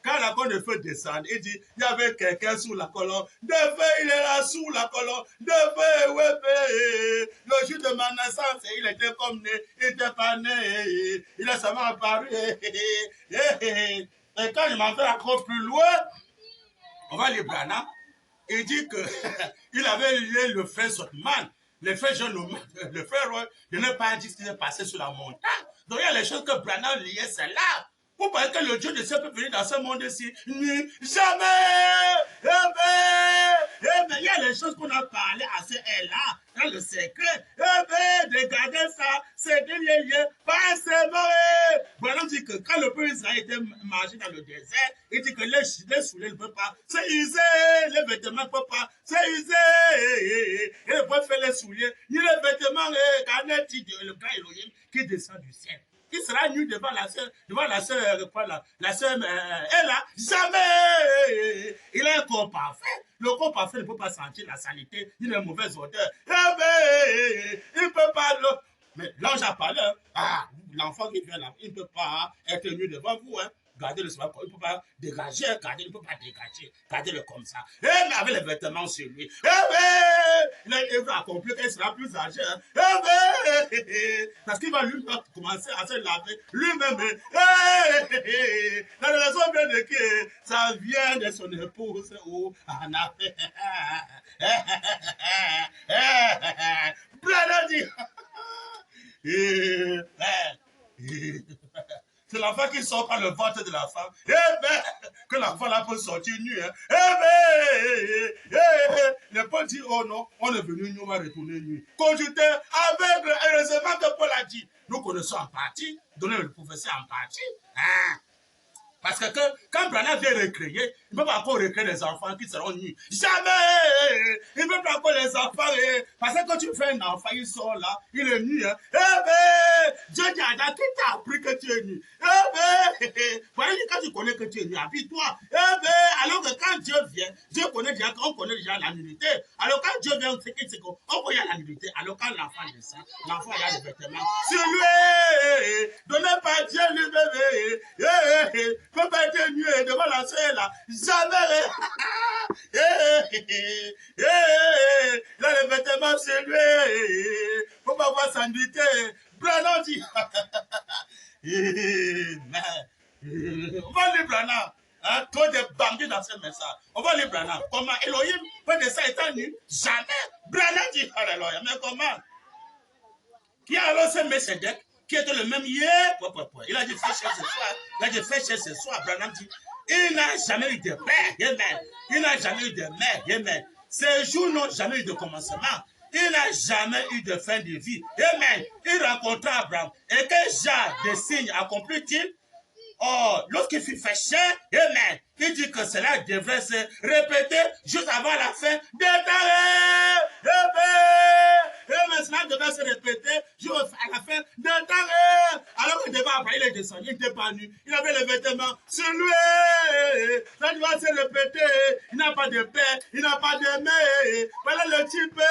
Quand la colonne de feu descend, il dit, il y avait quelqu'un sous la colonne de feu, il est là sous la colonne de feu, ouais, le jour de ma naissance, il était comme né, il n'était pas né, il a seulement apparu. Et quand je m'en vais encore plus loin, on va lire Branham, il dit que il avait lié le frère Sotman, le frère le frère Roy, je n'ai pas dit ce qui s'est passé sur la montagne. Donc il y a les choses que Branham liait, c'est là. Vous pensez que le Dieu de Dieu peut venir dans ce monde-ci? Jamais! Il y a les choses qu'on a parlé à ce là dans le secret. Regardez ça, c'est des liens, pas c'est Branham dit que quand le peuple Israël était marché dans le désert, il dit que les souliers ne peuvent pas se user, les vêtements ne peuvent pas se user. Il ne peut faire les souliers, ni les vêtements, quand le grand Elohim qui descend du ciel. Qui sera nu devant la sœur, la sœur, elle a jamais. Il a un corps parfait. Le corps parfait ne peut pas sentir la saleté, ni la mauvaise odeur. Il ne peut pas. Mais l'ange a parlé. Ah, l'enfant qui vient là, il ne peut pas être nu devant vous. Hein. Gardez le soin, il ne peut pas dégager, il ne peut pas dégager, gardez-le comme ça. Mais avec les vêtements sur lui, il va accomplir qu'il sera plus âgé. Parce qu'il va lui commencer à se laver lui-même. La raison vient de qui? Ça vient de son épouse ou Anna. C'est l'enfant qui sort par le ventre de la femme. Que l'enfant là peut sortir nu. Le Paul dit, oh non, on est venu nu, on va retourner nu. Quand j'étais aveugle, heureusement que Paul a dit, nous connaissons en partie, donner le professeur en partie. Parce que quand Branham vient recréer, il ne peut pas encore recréer les enfants qui seront nus. Jamais! Il ne peut pas encore les enfants. Parce que quand tu fais un enfant, il sort là, il est nu. Dieu dit à Adam, qui t'a appris que tu es nu? Voilà, quand tu connais que tu es nu, habille-toi. Alors que quand Dieu vient, Dieu connaît déjà, on connaît déjà la nudité. Alors quand Dieu vient, on voit la nudité. Alors quand l'enfant descend, l'enfant a les vêtements. C'est lui! Donné par Dieu lui-même. Peut pas être nu devant la sœur là. Jamais. Il a les vêtements sur lui. Faut pas voir sa nudité. Branham dit. On va lire Branham. Hein, toi des bandits dans ce message. On va lire Branham. Comment Elohim peut de ça étant nu? Jamais. Branham dit. Alléluia. Mais comment? Qui a alors ce Messédek? Qui était le même hier, il a dit fais cher ce soir, il a dit fais cher ce soir, Branham dit, il n'a jamais eu de père, amen. Il n'a jamais eu de mère, amen. Ces jours n'ont jamais eu de commencement, il n'a jamais eu de fin de vie, amen. Il rencontra Abraham, et quel genre de signe accomplit-il? Oh, lorsqu'il fut fait cher, amen, il dit que cela devrait se répéter juste avant la fin des temps, amen, cela devait se répéter juste à la fin des temps, alors qu'il devait après, il est descendu, il n'était pas nu, il avait les vêtements sur lui, ça doit se répéter, il n'a pas de père, il n'a pas de mère, voilà le type,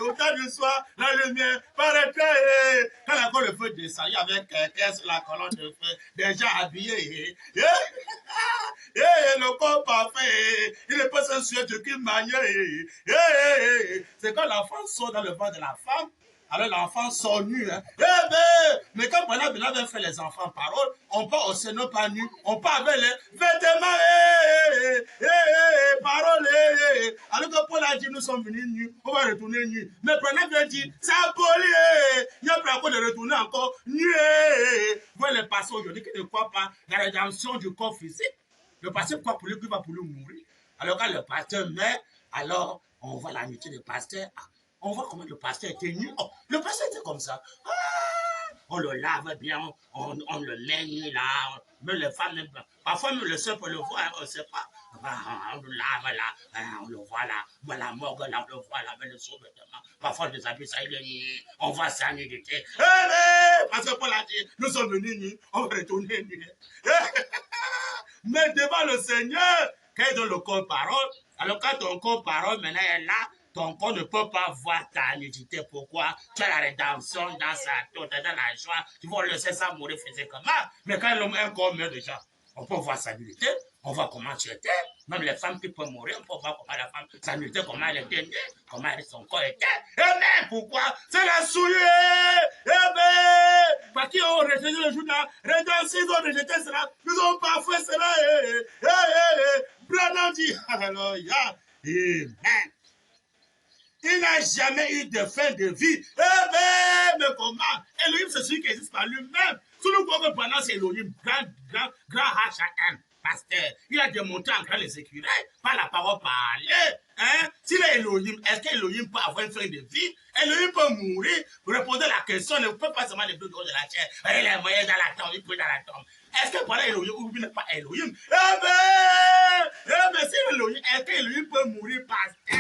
au temps du soir, la lumière paraîtrait, quand la colonne de feu descend, il y avait quelqu'un sur la colonne de feu, déjà habillé, le corps parfait, il n'est pas sensuel de quelle manière, c'est quand l'enfant sort dans le ventre de la femme, alors l'enfant sort nu. Hein. Mais quand Branham avait fait les enfants parole, on part aussi non pas nu, on part avec les vêtements, parole. Alors que Paul a dit, nous sommes venus nus, on va retourner nus. Mais Branham a dit, ça a poli, il n'y a pas encore de retourner encore nu. Vous voyez les pasteurs aujourd'hui qui ne croient pas la rédemption du corps physique. Le pasteur croit pour lui qu'il va pour lui mourir. Alors quand le pasteur meurt, alors on voit la nudité du pasteur. On voit comment le pasteur était nu. Oh, le pasteur était comme ça. On le lave bien, on le met nu là. Même les femmes, parfois même le seul peut le voir, on ne sait pas. On le lave là, on le voit là. Moi, la morgue là, on le voit là, avec le sous-vêtement. Parfois, les habits, ça, il est nu. On voit sa nudité. Parce que Paul a dit, nous sommes venus nus, on va retourner nus. Mais devant le Seigneur, quand il donne le corps parole, alors quand ton corps parole maintenant est là, ton corps ne peut pas voir ta nudité. Pourquoi? Tu as la rédemption dans sa tête, dans la joie. Tu vas laisser ça mourir physiquement. Mais quand l'homme a un corps meurt déjà, on peut voir sa nudité, on voit comment tu étais. Même les femmes qui peuvent mourir, on peut voir comment la femme, sa nudité, comment elle était née, comment son corps était. Et même pourquoi? C'est la souillée. Eh bien, parce qu'ils ont rejeté le jour là, regarde, s'ils ont rejeté cela, ils ont pas fait cela. Branham dit, alléluia. Amen. Il n'a jamais eu de fin de vie. Eh bien, mais comment? Elohim, c'est celui qui existe par lui-même. Tout le monde pendant c'est Elohim, grand H.A.M. Pasteur. Il a démontré en grand les écureuils par la parole parlée. Hein? S'il est Elohim, est-ce qu'Elohim peut avoir une fin de vie? Elohim peut mourir. Vous répondez à la question, ne peut pas seulement les deux de la chair. Il est moyen dans la tombe, il peut dans la tombe. Est-ce que par là Elohim ou bien pas Elohim? Eh bien, si Elohim, est-ce qu'Elohim peut mourir, pasteur?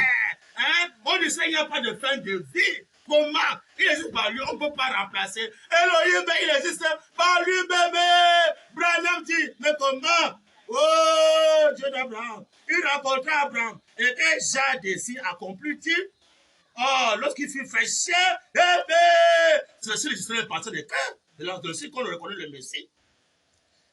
Hein? On dit qu'il n'y a pas de fin de vie. Comment? Il existe par lui, on ne peut pas remplacer. Elohim, il existe par lui-même. Branham dit, mais comment? Oh, Dieu d'Abraham. Il rencontra Abraham. Et déjà décide accomplit-il? Oh, lorsqu'il fut fait cher, eh bien, c'est aussi le parti de cœur. C'est aussi qu'on reconnaît le Messie.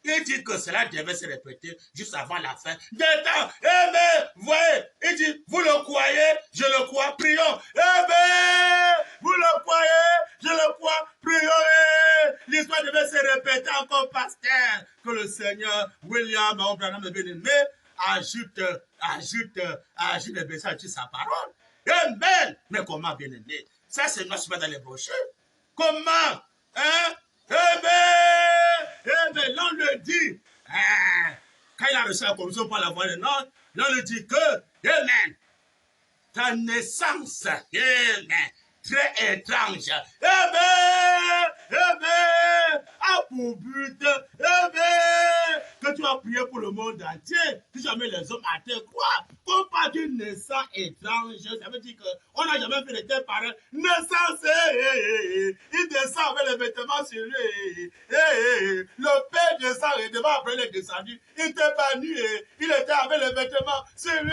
Il dit que cela devait se répéter juste avant la fin des temps. Eh bien, voyez, il dit, vous le croyez, je le crois, prions. Eh bien, vous le croyez, je le crois, prions. L'histoire devait se répéter encore, pasteur, que le Seigneur William Branham bien-aimé ajoute le message sur sa parole. Amen. Mais comment, bien-aimé? Ça, c'est moi, je suis pas dans les brochures. Comment? Hein? Eh bien, l'on le dit. Quand il a reçu la commission par la voix de l'on le dit que, amen, ta naissance, amen, très étrange, a pour but, que tu as prié pour le monde entier, si jamais les hommes à te croire, qu'on parle d'une naissance étrange, ça veut dire qu'on n'a jamais fait de telles paroles. Naissance, il descend avec les vêtements sur lui, le père descend et devant après les descendus, il était banni, il était avec les vêtements sur lui,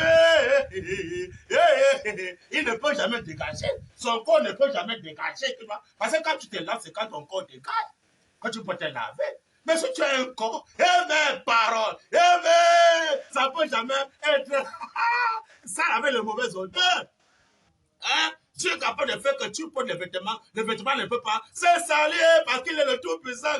il ne peut jamais dégager, son corps ne peut jamais dégager, tu vois, parce que quand tu te laves, c'est quand ton corps dégage, quand tu peux te laver. Mais si tu as un corps, parole, ça ne peut jamais être ça avec le mauvais odeur. Hein? Dieu est capable de faire que tu portes les vêtements ne peut pas se salir parce qu'il est le tout-puissant.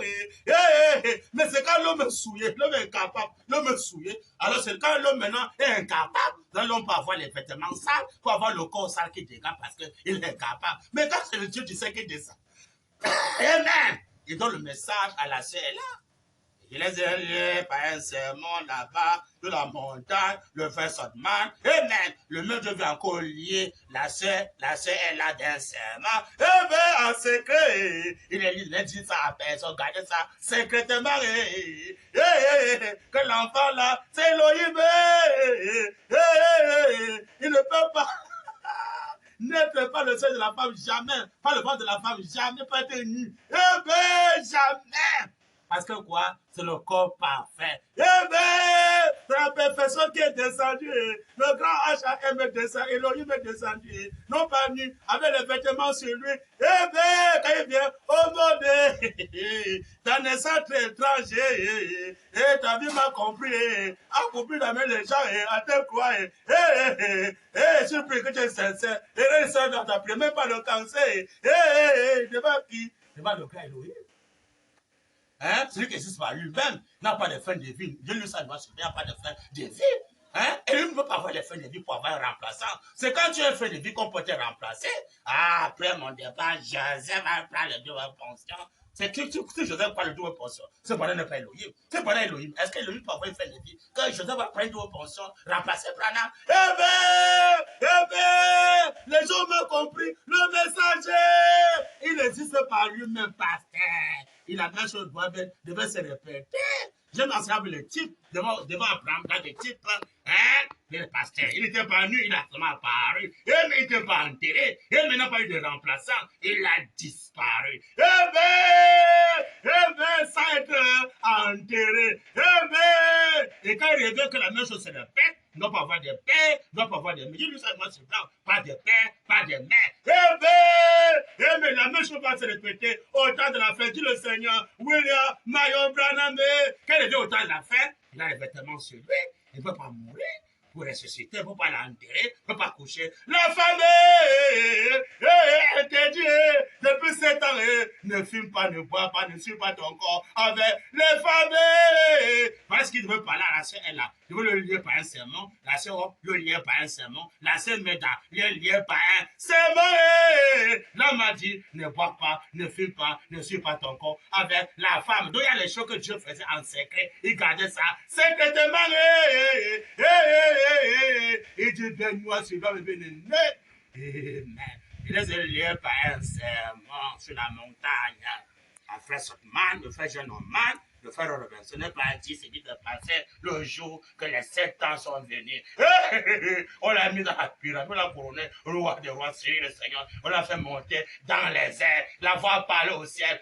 Mais c'est quand l'homme est souillé, l'homme est incapable, l'homme est souillé. Alors c'est quand l'homme maintenant est incapable, l'homme peut avoir les vêtements sales, peut avoir le corps sale qui dégage parce qu'il est incapable. Mais quand c'est le Dieu du ciel qui descend, amen, il donne le message à la sœur là. Il les a liés par un serment là-bas, de la montagne, le frère Sodman. Amen. Le même Dieu veut encore lier la sœur est là d'un serment. En secret, il a dit ça à personne, gardez ça secrètement. Que l'enfant là, c'est Elohim. Il ne peut pas n'être pas le sein de la femme, jamais. Pas le ventre de la femme, jamais pas être nu. Jamais. Parce que quoi? C'est le corps parfait. C'est la perfection qui est descendue. Le grand H.A.M. est descendu, Elohim est descendu. Non pas nu, avec les vêtements sur lui. Quand il vient, au monde, ta naissance très étrange, ta vie m'a compris, a compris d'amener les gens à te croire. Je prie que tu es sincère. Et là, dans ta prière, même pas le cancer. Devant qui? Devant le grand Elohim. Hein? Celui qui existe par lui-même n'a pas de fin de vie. Dieu lui ça doit se faire, n'a pas de fin de vie. Hein? Et lui ne peut pas avoir de fin de vie pour avoir un remplaçant. C'est quand tu as un fin de vie qu'on peut te remplacer. Après mon départ, Joseph va prendre le double pension. C'est que si Joseph prend le double pension, c'est pendant ne pas Elohim. C'est pendant Elohim. Est-ce qu'Elohim peut avoir une fin de vie? Quand Joseph va prendre une double pension, remplacer Branham? Les gens m'ont compris. Le messager, il existe par lui-même, pasteur. Il a bien chose devait se répéter. Je m'en suis avec le type devant Abraham, dans le type, le pasteur. Il n'était pas nu, il a seulement apparu. Il n'était pas enterré. Il n'a pas eu de remplaçant. Il a disparu. Sans être enterré. Et quand il revient que la même chose se répète, ne doit pas avoir de père, ne doit pas avoir de mère. Dis-lui ça, moi, c'est blanc. Pas de père, pas de mère. Mais la même chose va se répéter au temps de la fête. Dis le Seigneur, William, Mayon, Branham, quand il est au temps de la fête, il a les vêtements sur lui, il ne peut pas mourir. Pour ressusciter, il ne peut pas l'enterrer, il ne peut pas coucher. La famille interdit depuis 7 ans. Ne fume pas, ne bois pas, ne suis pas ton corps avec les familles. Parce qu'il veut parler à la sœur, elle là. Il veut le lier par un sermon. La sœur le lier par un sermon. La sœur Meda le lier par un sermon. L'homme m'a dit, ne bois pas, ne fume pas, ne suis pas ton corps avec la femme. Donc il y a les choses que Dieu faisait en secret. Il gardait ça secrètement. Et Dieu donne moi sur le bénéfice. Amen. Il est lié par un serment sur la montagne. Un frère Sotman, le frère Genoman, le frère Robin. Ce n'est pas dit, c'est dit de passer le jour que les 7 ans sont venus. On l'a mis dans la pyramide, on l'a couronné, roi des rois, c'est le Seigneur. On l'a fait monter dans les airs, la voix parler au ciel.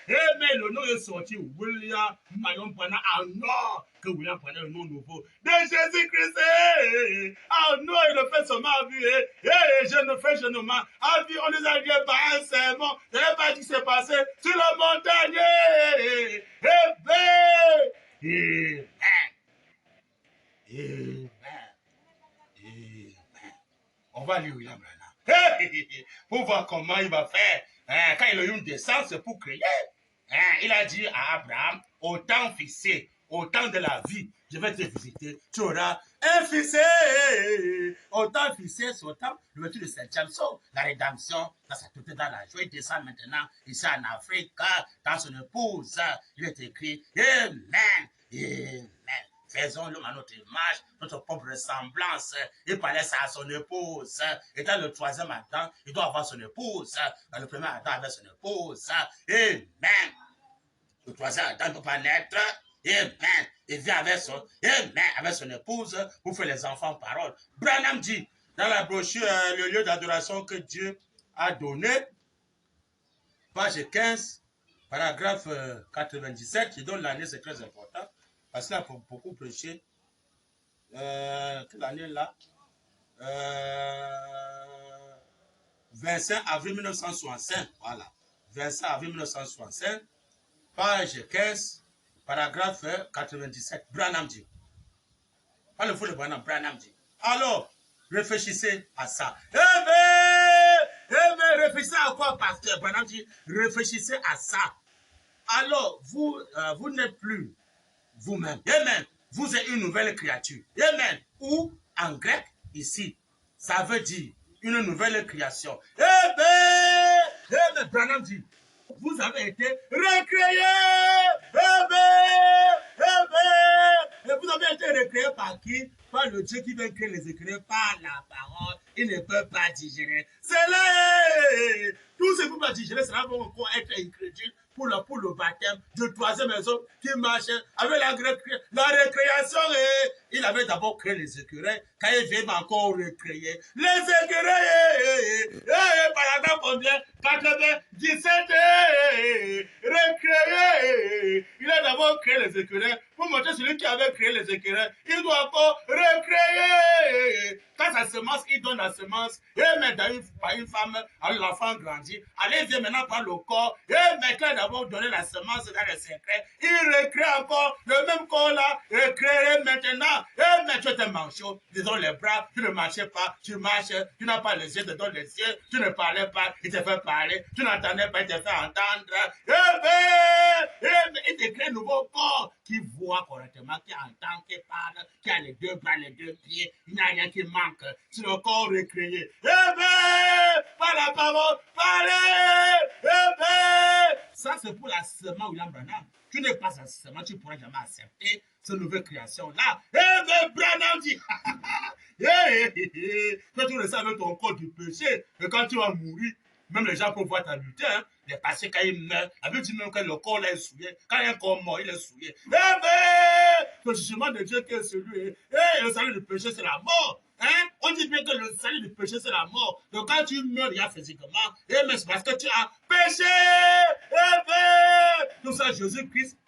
Mais le nom est sorti, William Mayon pendant un an. Que William prenait le nom nouveau de Jésus-Christ. Ah non, il le fait seulement à vue. Je ne fais seulement à vue. On les a liés par un serment. Je n'ai pas dit que c'est passé sur la montagne. Amen. On va lire William Branham. Pour voir comment il va faire. Quand il a eu une descente, c'est pour crier. Il a dit à Abraham, au temps fixé, au temps de la vie, je vais te visiter. Tu auras un fils. Au temps fixé, c'est au temps de l'ouverture de Saint-James. La rédemption, ça s'est tout dans la joie. Il descend maintenant ici en Afrique, dans son épouse. Il est écrit, Amen. Amen. Faisons-le à notre image, notre propre ressemblance. Il parlait ça à son épouse. Étant le 3e Adam, il doit avoir son épouse. Dans le 1er Adam, avec son épouse. Amen. Le 3e Adam ne peut pas naître. Amen. Il vient avec son épouse pour faire les enfants parole. Branham dit, dans la brochure, le lieu d'adoration que Dieu a donné, page 15, paragraphe 97, qui donne l'année, c'est très important, parce qu'il a beaucoup prêché. Quelle année là 25 avril 1965, voilà. 25 avril 1965, page 15, paragraphe 97, Branham dit. Pas le fou de Branham, Branham dit. Alors, réfléchissez à ça. Réfléchissez à quoi, pasteur? Branham dit, réfléchissez à ça. Alors, vous n'êtes plus vous-même. Amen. Vous êtes une nouvelle créature. Amen. Ou, en grec, ici, ça veut dire une nouvelle création. Amen. Branham dit, vous avez été recréés. Et vous avez été recréés par qui? Par le Dieu qui veut créer les écrits, par la parole. Il ne peut pas digérer. C'est là. Tout ce que vous pouvez digérer, cela va encore être incrédule pour le baptême de 3e maison qui marche avec la récréation. Il avait d'abord créé les écureuils. Quand il vient encore recréer les écureuils, par exemple, combien 97 recréer. Il a d'abord créé les écureuils pour montrer celui qui avait créé les écureuils. Il doit encore recréer. Quand sa semence, il donne la semence. Et maintenant, par une femme, alors l'enfant grandit. Allez, viens maintenant par le corps. Et maintenant, d'abord donné la semence dans le secret. Il recrée encore le même corps là. Recréer maintenant. Et maintenant, tu es un manchot. Disons les bras, tu ne marchais pas. Tu marches, tu n'as pas les yeux, tu donnes les yeux. Tu ne parlais pas, il te fait parler. Tu n'entendais pas, il te fait entendre. Il te crée un nouveau corps qui voit correctement, qui entend, qui parle, qui a les 2 bras, les 2 pieds. Il n'y a rien qui manque. C'est le corps recréé. Par la parole, parlez. Ça, c'est pour la semence William Branham. Tu n'es pas un semence, tu ne pourras jamais accepter cette nouvelle création-là. Branham dit, quand tu le sais avec ton corps du péché, et quand tu vas mourir, même les gens peuvent voir ta lutte, hein. Les passés, quand ils meurent, la Bible dit même que le corps là est souillé. Quand il y a un corps mort, il est souillé. Le jugement de Dieu qui est celui, et le salut du péché, c'est la mort. Hein? On dit bien que le salut du péché, c'est la mort. Donc quand tu meurs, il y a physiquement, mais c'est parce que tu as péché. Tout ça, Jésus-Christ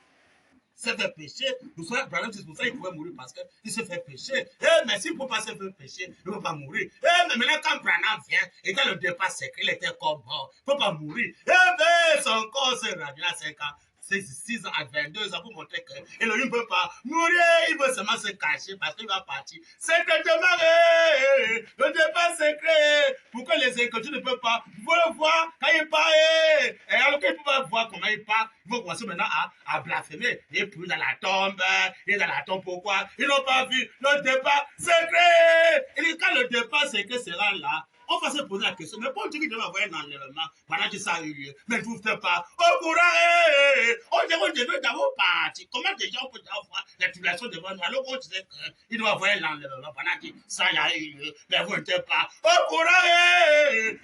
s'est fait pécher. Vous savez, Branham, c'est pour ça qu'il pouvait mourir parce qu'il se fait pécher. Mais s'il ne peut pas se faire pécher, il ne peut pas mourir. Mais maintenant, quand Branham vient, et quand le départ secret, il était comme mort. Il ne peut pas mourir. Mais son corps se réunit à 5 ans. C'est 6 ans à 22 ans pour montrer que Elohim ne peut pas mourir, il veut seulement se cacher parce qu'il va partir. Secrètement, le départ secret, pourquoi les inconnus ne peuvent pas le voir quand il part, et alors qu'ils ne peuvent pas voir comment il part, ils vont commencer maintenant à blasphémer. Et puis dans la tombe, pourquoi ils n'ont pas vu le départ secret. Et quand le départ secret sera là, on va se poser la question, mais pour dire qu'il devait avoir un enlèvement pendant que ça a eu lieu, mais je ne vous fais pas au courant, on devait d'abord partir. Comment déjà on peut avoir la tribulation devant nous alors qu'on disait qu'il doit avoir un enlèvement pendant que ça a eu lieu, mais vous n'êtes pas au courant.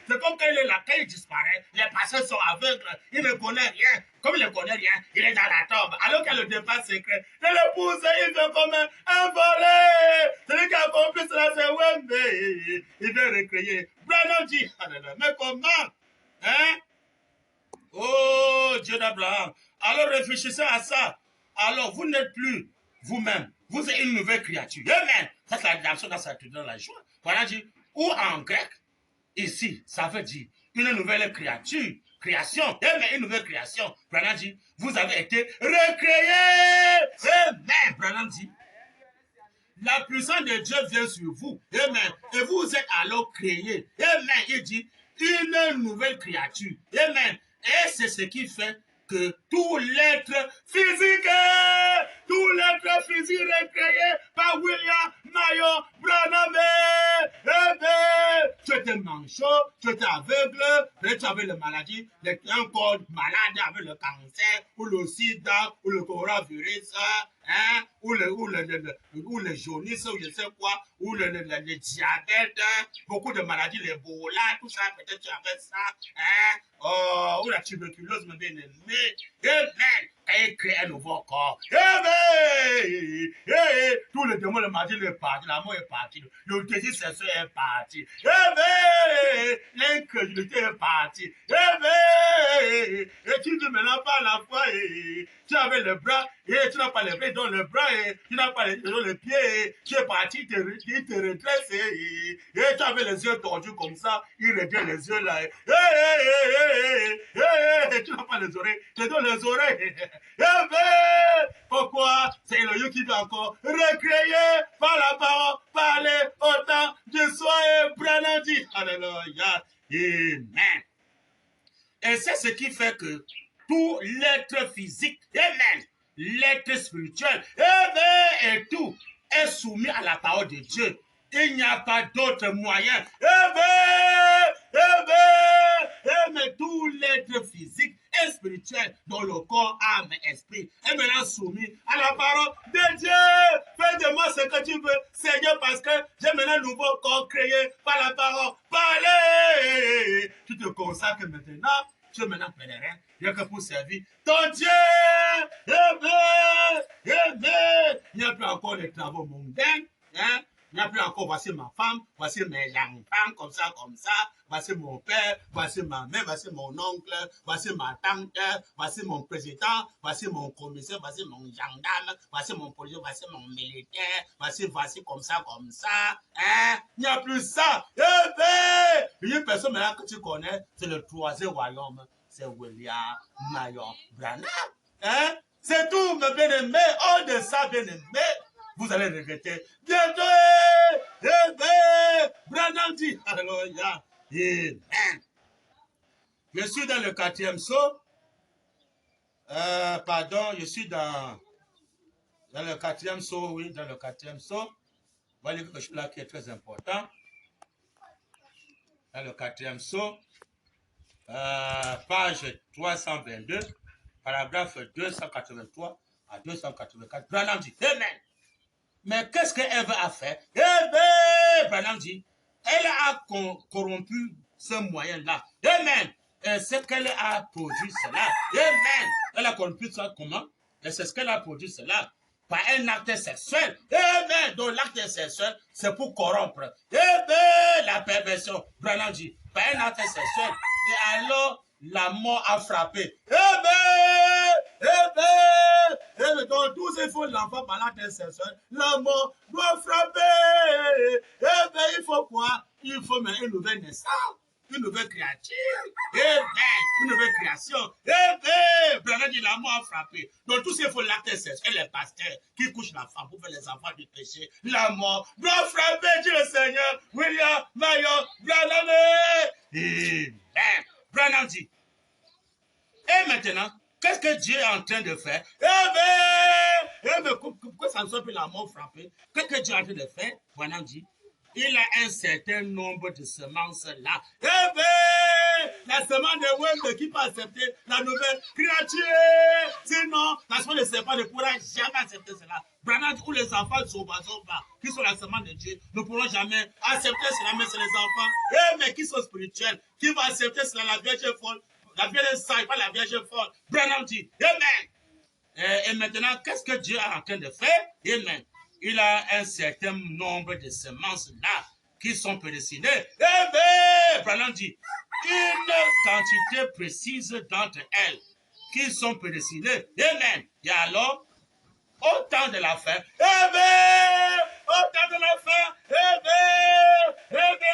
C'est comme quand il est là, quand il disparaît, les pasteurs sont aveugles, il ne connaît rien. Comme il ne connaît rien, il est dans la tombe. Alors qu'il y a le départ secret, il l'épouse, il fait comme un volé. Celui qui a compris cela, c'est Wembe. Il veut recréer. Branham dit, mais comment? Hein? Oh, Dieu d'Abraham. Alors réfléchissez à ça. Alors vous n'êtes plus vous-même. Vous êtes une nouvelle créature. Amen. Ça, c'est la rédemption dans sa dans la joie. Voilà dit, ou en grec, ici, ça veut dire une nouvelle créature. Création, mais une nouvelle création. Branham dit, vous avez été recréés. Amen. Branham dit, la puissance de Dieu vient sur vous. Amen. Et vous êtes alors créés. Amen. Il dit, une nouvelle créature. Amen. Et c'est ce qui fait que tout l'être physique recréé par William Marion Branham. Tu étais manchot, tu étais aveugle, tu avais la maladie, un corps malade avec le cancer, ou le sida, ou le coronavirus, hein, ou le jaunisse, ou je sais quoi, ou le diabète, beaucoup de maladies, l'Ebola, tout ça, peut-être tu avais ça, hein, ou la tuberculose, mon bien-aimé. Amen. Et crée un nouveau corps. Amen. Tous les démons, le mardi est parti, l'amour est parti, le désir sexuel est parti. Amen. L'incrédulité est partie. Amen. Et tu dis maintenant par la foi, tu avais le bras, et tu n'as pas les pieds dans le bras, et tu n'as pas les pieds, tu es parti, tu te redresses, et tu avais les yeux tordus comme ça, il redresse les yeux là. Tu n'as pas les oreilles, tu donnes les oreilles. Pourquoi? C'est Elohim qui doit encore recréer par la parole, parler au temps du soir et Branham dit. Alléluia. Amen. Et c'est ce qui fait que tout l'être physique, amen, l'être spirituel, amen, et tout est soumis à la parole de Dieu. Il n'y a pas d'autre moyen. Mais tout l'être physique et spirituel dans le corps, âme et esprit est maintenant soumis à la parole de Dieu. Fais de moi ce que tu veux, Seigneur, parce que j'ai maintenant un nouveau corps créé par la parole. Parlez. Tu te consacres maintenant. Tu es maintenant pèlerin. Il n'y a que pour servir ton Dieu. Amen. Amen. Il n'y a plus encore les travaux mondains. Hein? Il n'y a plus encore, voici ma femme, voici mes enfants, comme ça, voici mon père, voici ma mère, voici mon oncle, voici ma tante, voici mon président, voici mon commissaire, voici mon gendarme, voici mon policier, voici mon militaire, voici comme ça, hein? Il n'y a plus ça. Une personne maintenant que tu connais, c'est le troisième royaume, c'est William Marion Branham. Hein? C'est tout, mes bien-aimés, hors de ça, bien-aimés. Vous allez regretter. Bientôt, Branham dit, alléluia, amen. Je suis dans le 4e saut. Je suis dans le 4e saut, oui, dans le 4e saut. Voilà quelque chose là qui est très important. Dans le 4e saut, page 322, paragraphe 283 à 284. Branham dit, amen. Mais qu'est-ce qu'Ève a fait? Branham dit, elle a corrompu ce moyen-là. Amen. Et c'est qu'elle a produit cela. Amen. Elle a corrompu ça comment? Et c'est ce qu'elle a produit cela. Par un acte sexuel. Amen. Donc l'acte sexuel, c'est pour corrompre. Amen. La perversion. Branham dit, par un acte sexuel. Et alors, la mort a frappé. Amen. Donc ce qu'il faut l'enfant par l'intercession, la mort doit frapper. Eh bien, il faut quoi? Il faut mettre une nouvelle naissance. Une nouvelle créature, une nouvelle création. Branham dit la mort a frappé. Donc tout ce qu'il faut l'intercession et les pasteurs qui couchent la femme pour faire les enfants du péché, la mort doit frapper, dit le Seigneur. William Mayo Branham. Branham dit. Et maintenant, qu'est-ce que Dieu est en train de faire? Pourquoi ça ne soit plus la mort frappée? Qu'est-ce que Dieu est en train de faire? Branham dit. Il a un certain nombre de semences là. La semence de Wembe qui peut accepter la nouvelle créature. Sinon, la semence de serpent ne pourra jamais accepter cela. Branham ou les enfants Zoba, qui sont la semence de Dieu, ne pourront jamais accepter cela, mais c'est les enfants, mais qui sont spirituels, qui vont accepter cela, la Vierge folle, la Vierge sage, pas la Vierge folle. Branham dit, Amen. Et maintenant, qu'est-ce que Dieu est en train de faire? Amen. Il a un certain nombre de semences là qui sont prédestinées. Branham dit, une quantité précise d'entre elles qui sont prédestinées. Amen. Et alors, au temps de la fin, au temps de la fin,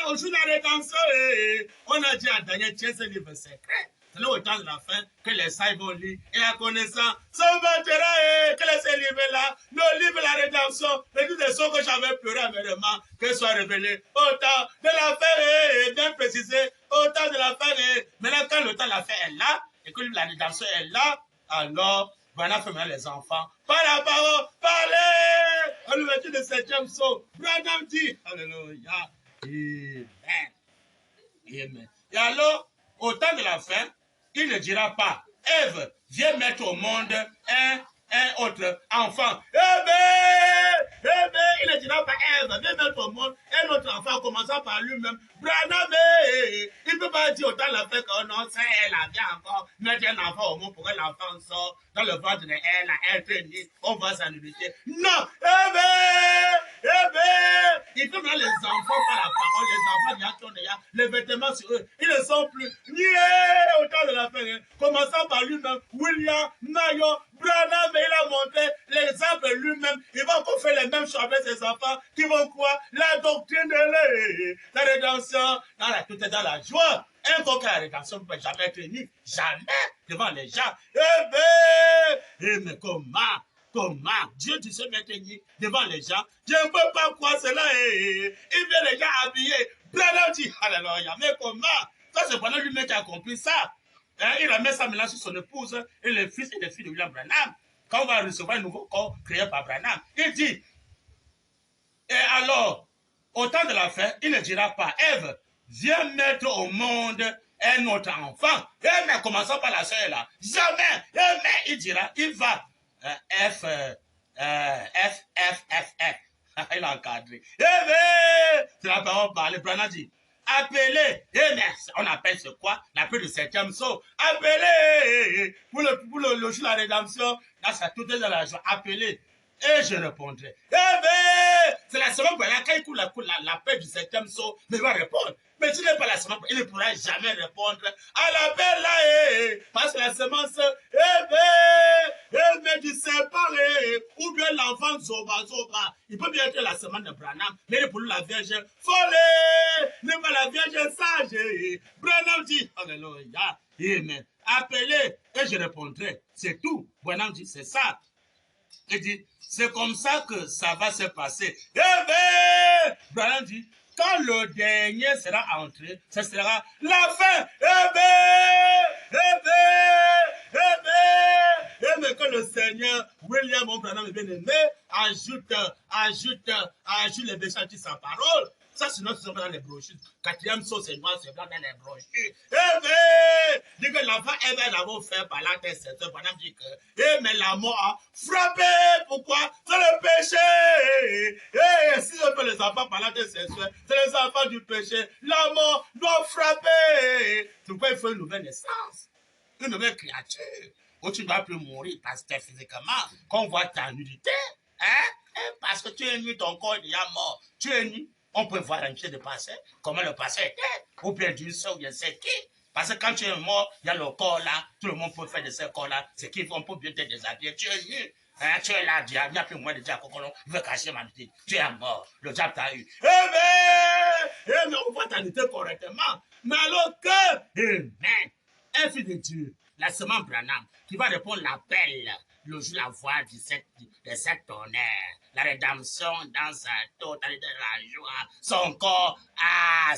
au jour de la rédemption, on a dit à Daniel, tiens ce livre secret. C'est là au temps de la fin que les sages vont lire et la connaissance s'augmentera. Quel est ce livre-là? Le livre de la rédemption, les toutes les choses que j'avais pleuré amèrement, qu'elles soient révélées au temps de la fin, bien précisé, au temps de la fin. Maintenant, quand le temps de la fin est là, et que la rédemption est là, alors, voilà, fait maintenant les enfants. Par la parole, parlez! À l'ouverture de 7e psaume, Branham dit, Alléluia, Amen. Amen. Et alors, au temps de la fin, il ne dira pas, Ève, viens mettre au monde un autre enfant. Il ne dira pas, Ève, viens mettre au monde un autre enfant, en commençant par lui-même. Branham, il ne peut pas dire au temps de la fin que non, c'est elle, elle vient encore mettre un enfant au monde pour que l'enfant sorte dans le ventre de elle, elle traîne, on va s'en éviter. Non, il faut mettre les enfants par la parole, les enfants qui ont déjà les vêtements sur eux. Ils ne sont plus niés au temps de la fin. Commençant par lui-même, William Mayo Branham, il a montré l'exemple lui-même. Il va encore faire les mêmes choses avec ses enfants qui vont croire la doctrine de la rédemption. Tout est dans la joie. Un coup que la rédemption ne peut jamais être unie, jamais devant les gens. Mais comment Dieu dit se mettre devant les gens? Je ne peux pas croire cela. Il vient les gens habillés. Branham dit, alléluia, mais comment? Ça, c'est pendant lui-même qui a compris ça. Il a mis ça maintenant sur son épouse et les fils et les filles de William Branham. Quand on va recevoir un nouveau corps créé par Branham, il dit, et alors, au temps de la fin, il ne dira pas, Ève, viens mettre au monde un autre enfant. Mais commençons par la sœur là. Jamais. Mais il dira, il va. F. Il a encadré. C'est la parole parlée. Branham dit, appelez. On appelle ce quoi? L'appel du 7e psaume. Appelez. Pour le jour de la rédemption, là, ça tout est dans la joie. Appelez. Et je répondrai. C'est la semaine prochaine, quand il coule l'appel du 7e psaume, il va répondre. Mais tu n'es pas la semence, il ne pourra jamais répondre à l'appel là, parce que la semence, mais du serpent, ou bien l'enfant Zoba. Il peut bien être la semence de Branham, mais pour lui la Vierge folle, n'est pas la Vierge sage. Branham dit, alléluia, amen. Appelez et je répondrai. C'est tout. Branham dit, c'est ça. Il dit, c'est comme ça que ça va se passer. Branham dit, quand le dernier sera entré, ce sera la fin. Mais que le Seigneur, William Branham, bien-aimé, ajoute les versets de sa parole. Ça, sinon, c'est dans les brochures. 4e saut, c'est noir, c'est blanc dans les brochures. Dit que l'enfant Ève l'avons fait par l'intercession. Branham dit que, mais la mort a frappé. Pourquoi? C'est le péché. Si on fait les enfants par l'intercession, c'est les enfants du péché. La mort doit frapper. C'est pourquoi il faut une nouvelle naissance. Une nouvelle créature. Où tu ne vas plus mourir parce que physiquement, qu'on voit ta nudité. Parce que tu es nu, ton corps est déjà mort. Tu es nu. On peut voir un pied de passé, comment le passé était, ou bien du sang, ou bien c'est qui. Parce que quand tu es mort, il y a le corps là, tout le monde peut faire de ce corps là, c'est qu'on peut bien te déshabiller, tu es nu. Hein, tu es là, diable, il n'y a plus moins de diable, il veut cacher ma nudité. Tu es mort, le diable t'a eu. Mais on voit ta nudité correctement. Mais alors que, un fils de Dieu, la semence Branham, qui va répondre l'appel, le jour la voix de cette tonnerre, la rédemption dans sa totalité de la joie, son corps à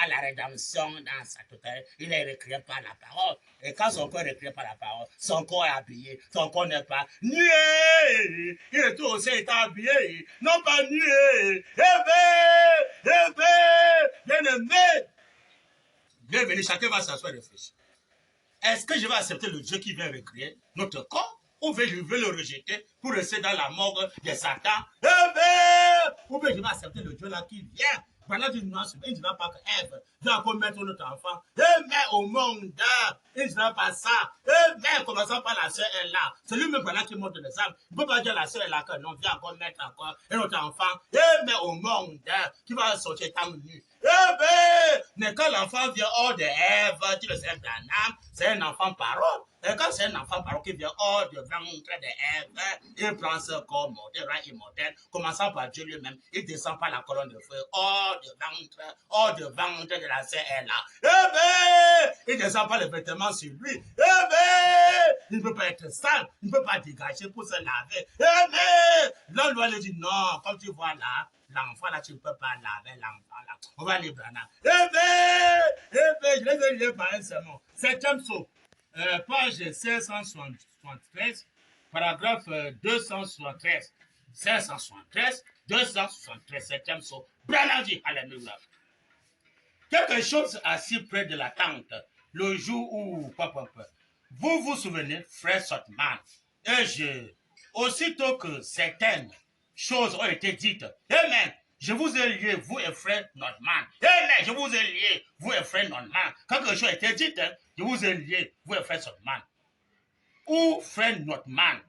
la rédemption dans sa totalité. Il est recréé par la parole. Et quand son corps est recréé par la parole, son corps est habillé, son corps n'est pas nué. Il est tout aussi est habillé, non pas nué. Bien-aimé. Bienvenue, chacun va s'asseoir et réfléchir. Est-ce que je vais accepter le Dieu qui vient recréer notre corps ou bien je vais le rejeter pour rester dans la morgue de Satan? Ou bien je vais accepter le Dieu là qui vient. Pendant une nuance, il ne dira pas que Ève doit encore mettre notre enfant. Mais au monde, il ne dira pas ça. Mais commençant par la sœur est là. C'est lui-même pendant qu'il montre les âmes. Il ne peut pas dire la sœur est là que non, viens encore mettre encore notre enfant. Mais au monde, qui va sortir tant nu. Mais quand l'enfant vient hors de Ève, tu le sais, Branham, c'est un enfant parole. Et quand c'est un enfant parole qui vient hors du ventre de Ève, il prend ce corps mortel, immortel, commençant par Dieu lui-même, il descend par la colonne de feu, hors du ventre de la sœur est là. Il descend par les vêtements sur lui. Il ne peut pas être sale, il ne peut pas dégager pour se laver. L'homme doit lui dire non, comme tu vois là, l'enfant là, tu ne peux pas laver l'enfant là. On va aller Branham. Je les ai liés par un sermon. 7e saut. Page 573, paragraphe 273. 573, 273, 7e saut. Branham dit, alléluia. Quelque chose assis près de la tente, le jour où, vous vous souvenez, frère Sotman, et aussitôt que certaines choses ont été dites, amen, je vous ai lié, vous et frère Notman. Amen, je vous ai lié, vous et frère Notman. Quand quelque chose a été dit, je vous ai lié, vous et frère Sotman. Ou frère Notman,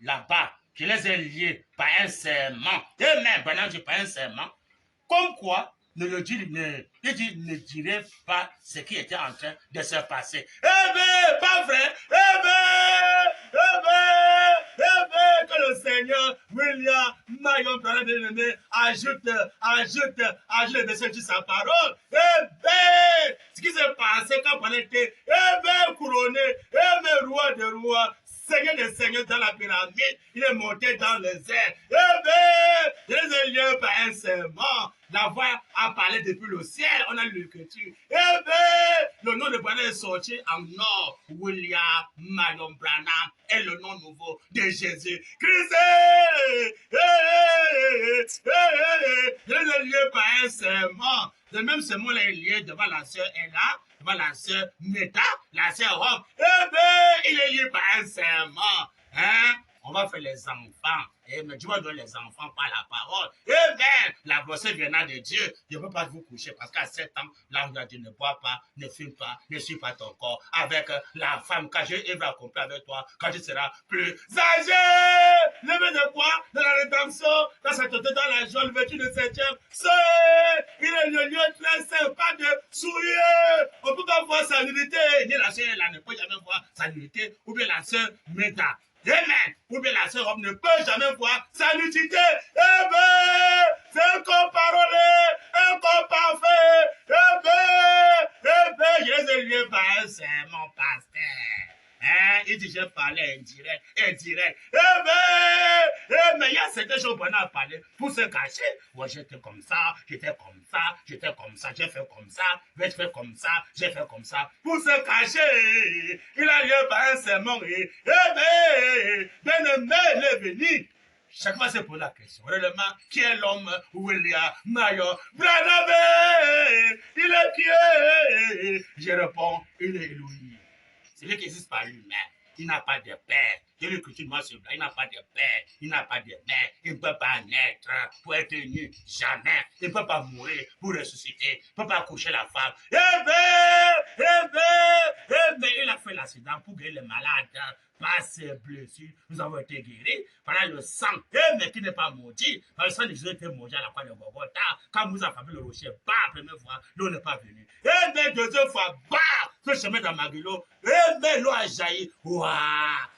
là-bas, je les ai liés par un serment. Amen, pendant que par un serment. Comme quoi, ne dirait pas ce qui était en train de se passer. Pas vrai. Que le Seigneur, William, Mayon, bien-aimé, ajoute le message de sa parole. Ce qui s'est passé quand on était, couronné, roi de rois, Seigneur des seigneurs dans la pyramide, il est monté dans les airs. Il est lié par un serment. La voix a parlé depuis le ciel, on a lu l'écriture. Le nom de Branham est sorti en or. William Marion Branham est le nom nouveau de Jésus. Christ, il est lié par un serment. Le même serment est lié devant la sœur Ella, devant la sœur Meta, la sœur Rob. Il est lié par un serment. On va faire les enfants. Mais Dieu va donner les enfants par la parole. La grossesse viendra de Dieu. Je ne peux pas vous coucher parce qu'à 7 ans, l'ange a dit ne bois pas, ne fume pas, ne suis pas ton corps. Avec la femme, quand Dieu va accomplir avec toi, quand tu seras plus âgé. Levé de quoi? De la rédemption, dans cette dans la joie, le vêtu de 7e. Il est le lieu très sympa de souiller. On ne peut pas voir sa nudité. Ni la sœur, elle ne peut jamais voir sa nudité. Ou bien la sœur Méta. Amen. Ou bien la sœur ne peut jamais voir sa nudité. C'est un corps parolé, un corps parfait. Je les ai liés par un serment pasteur. Il dit, j'ai parlé indirect. Mais il y a certaines choses qu'on a parlé pour se cacher. Moi, j'étais comme ça, j'ai fait comme ça, j'ai fait comme ça, j'ai fait comme ça. Pour se cacher, il a lieu par un serment. Bien-aimé, il est venu. Chaque fois, c'est pour la question. Réellement, qui est l'homme William Mayo Branham? Il est qui? Je réponds, il est Elohim. C'est lui qui existe par lui-même. Il n'a pas de père. Il n'a pas de père. Il n'a pas de mère. Il ne peut pas naître pour être nu. Jamais. Il ne peut pas mourir pour ressusciter. Il ne peut pas coucher la femme. Mais il a fait l'accident pour guérir les malades. Par ses blessures, nous avons été guéris. Par le sang, mais qui n'est pas maudit. Par le sang de Jésus était maudit à la croix de Golgotha. Quand nous avons fait le rocher, la première fois, l'eau n'est pas venue. Mais deuxième fois, ce chemin dans Maguilo, mais l'eau a jailli. Waouh!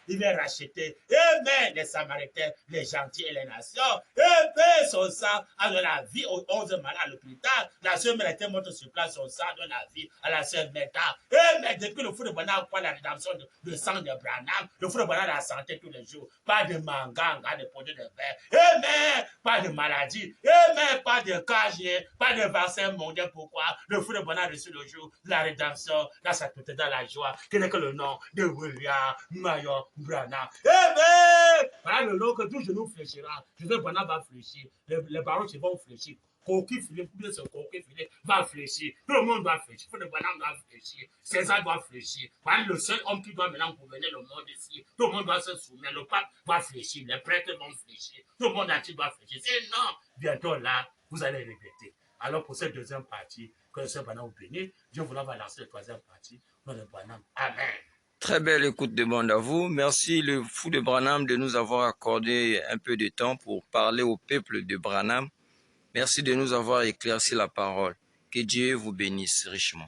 Il vient racheter racheté. Amen. Les Samaritains, les gentils et les nations. Amen. Son sang a donné la vie aux 11 malades à l'hôpital. La sœur Mère était morte sur place. Son sang donne la vie à la sœur Meta. Amen. Depuis le fou de Branham, quoi, la rédemption de sang de Branham. Le fou de Branham, la santé tous les jours. Pas de manganga, de produits de verre. Amen. Pas de maladie. Amen. Pas de casier. Pas de vaccin mondial. Pourquoi? Le fou de Branham a reçu le jour de la rédemption. Dans sa toute dans la joie. Quel est que le nom de William Mayor Branham? Amen. Voilà le nom que tout genou fléchira. Je veux Branham va fléchir. Les barons vont fléchir. Coquille Philippe, ce coquille Philippe va fléchir. Tout le monde doit fléchir. Le Branham doit fléchir. César doit fléchir. Voilà le seul homme qui doit maintenant gouverner le monde ici. Tout le monde doit se soumettre. Le pape va fléchir. Les prêtres vont fléchir. Tout le monde entier doit fléchir. Sinon, bientôt là, vous allez regretter. Alors pour cette deuxième partie, que le Seigneur Branham vous bénisse, Dieu vous va lancer la troisième partie. Nom de Branham. Amen. Très belle écoute de bande à vous. Merci le fou de Branham de nous avoir accordé un peu de temps pour parler au peuple de Branham. Merci de nous avoir éclairci la parole. Que Dieu vous bénisse richement.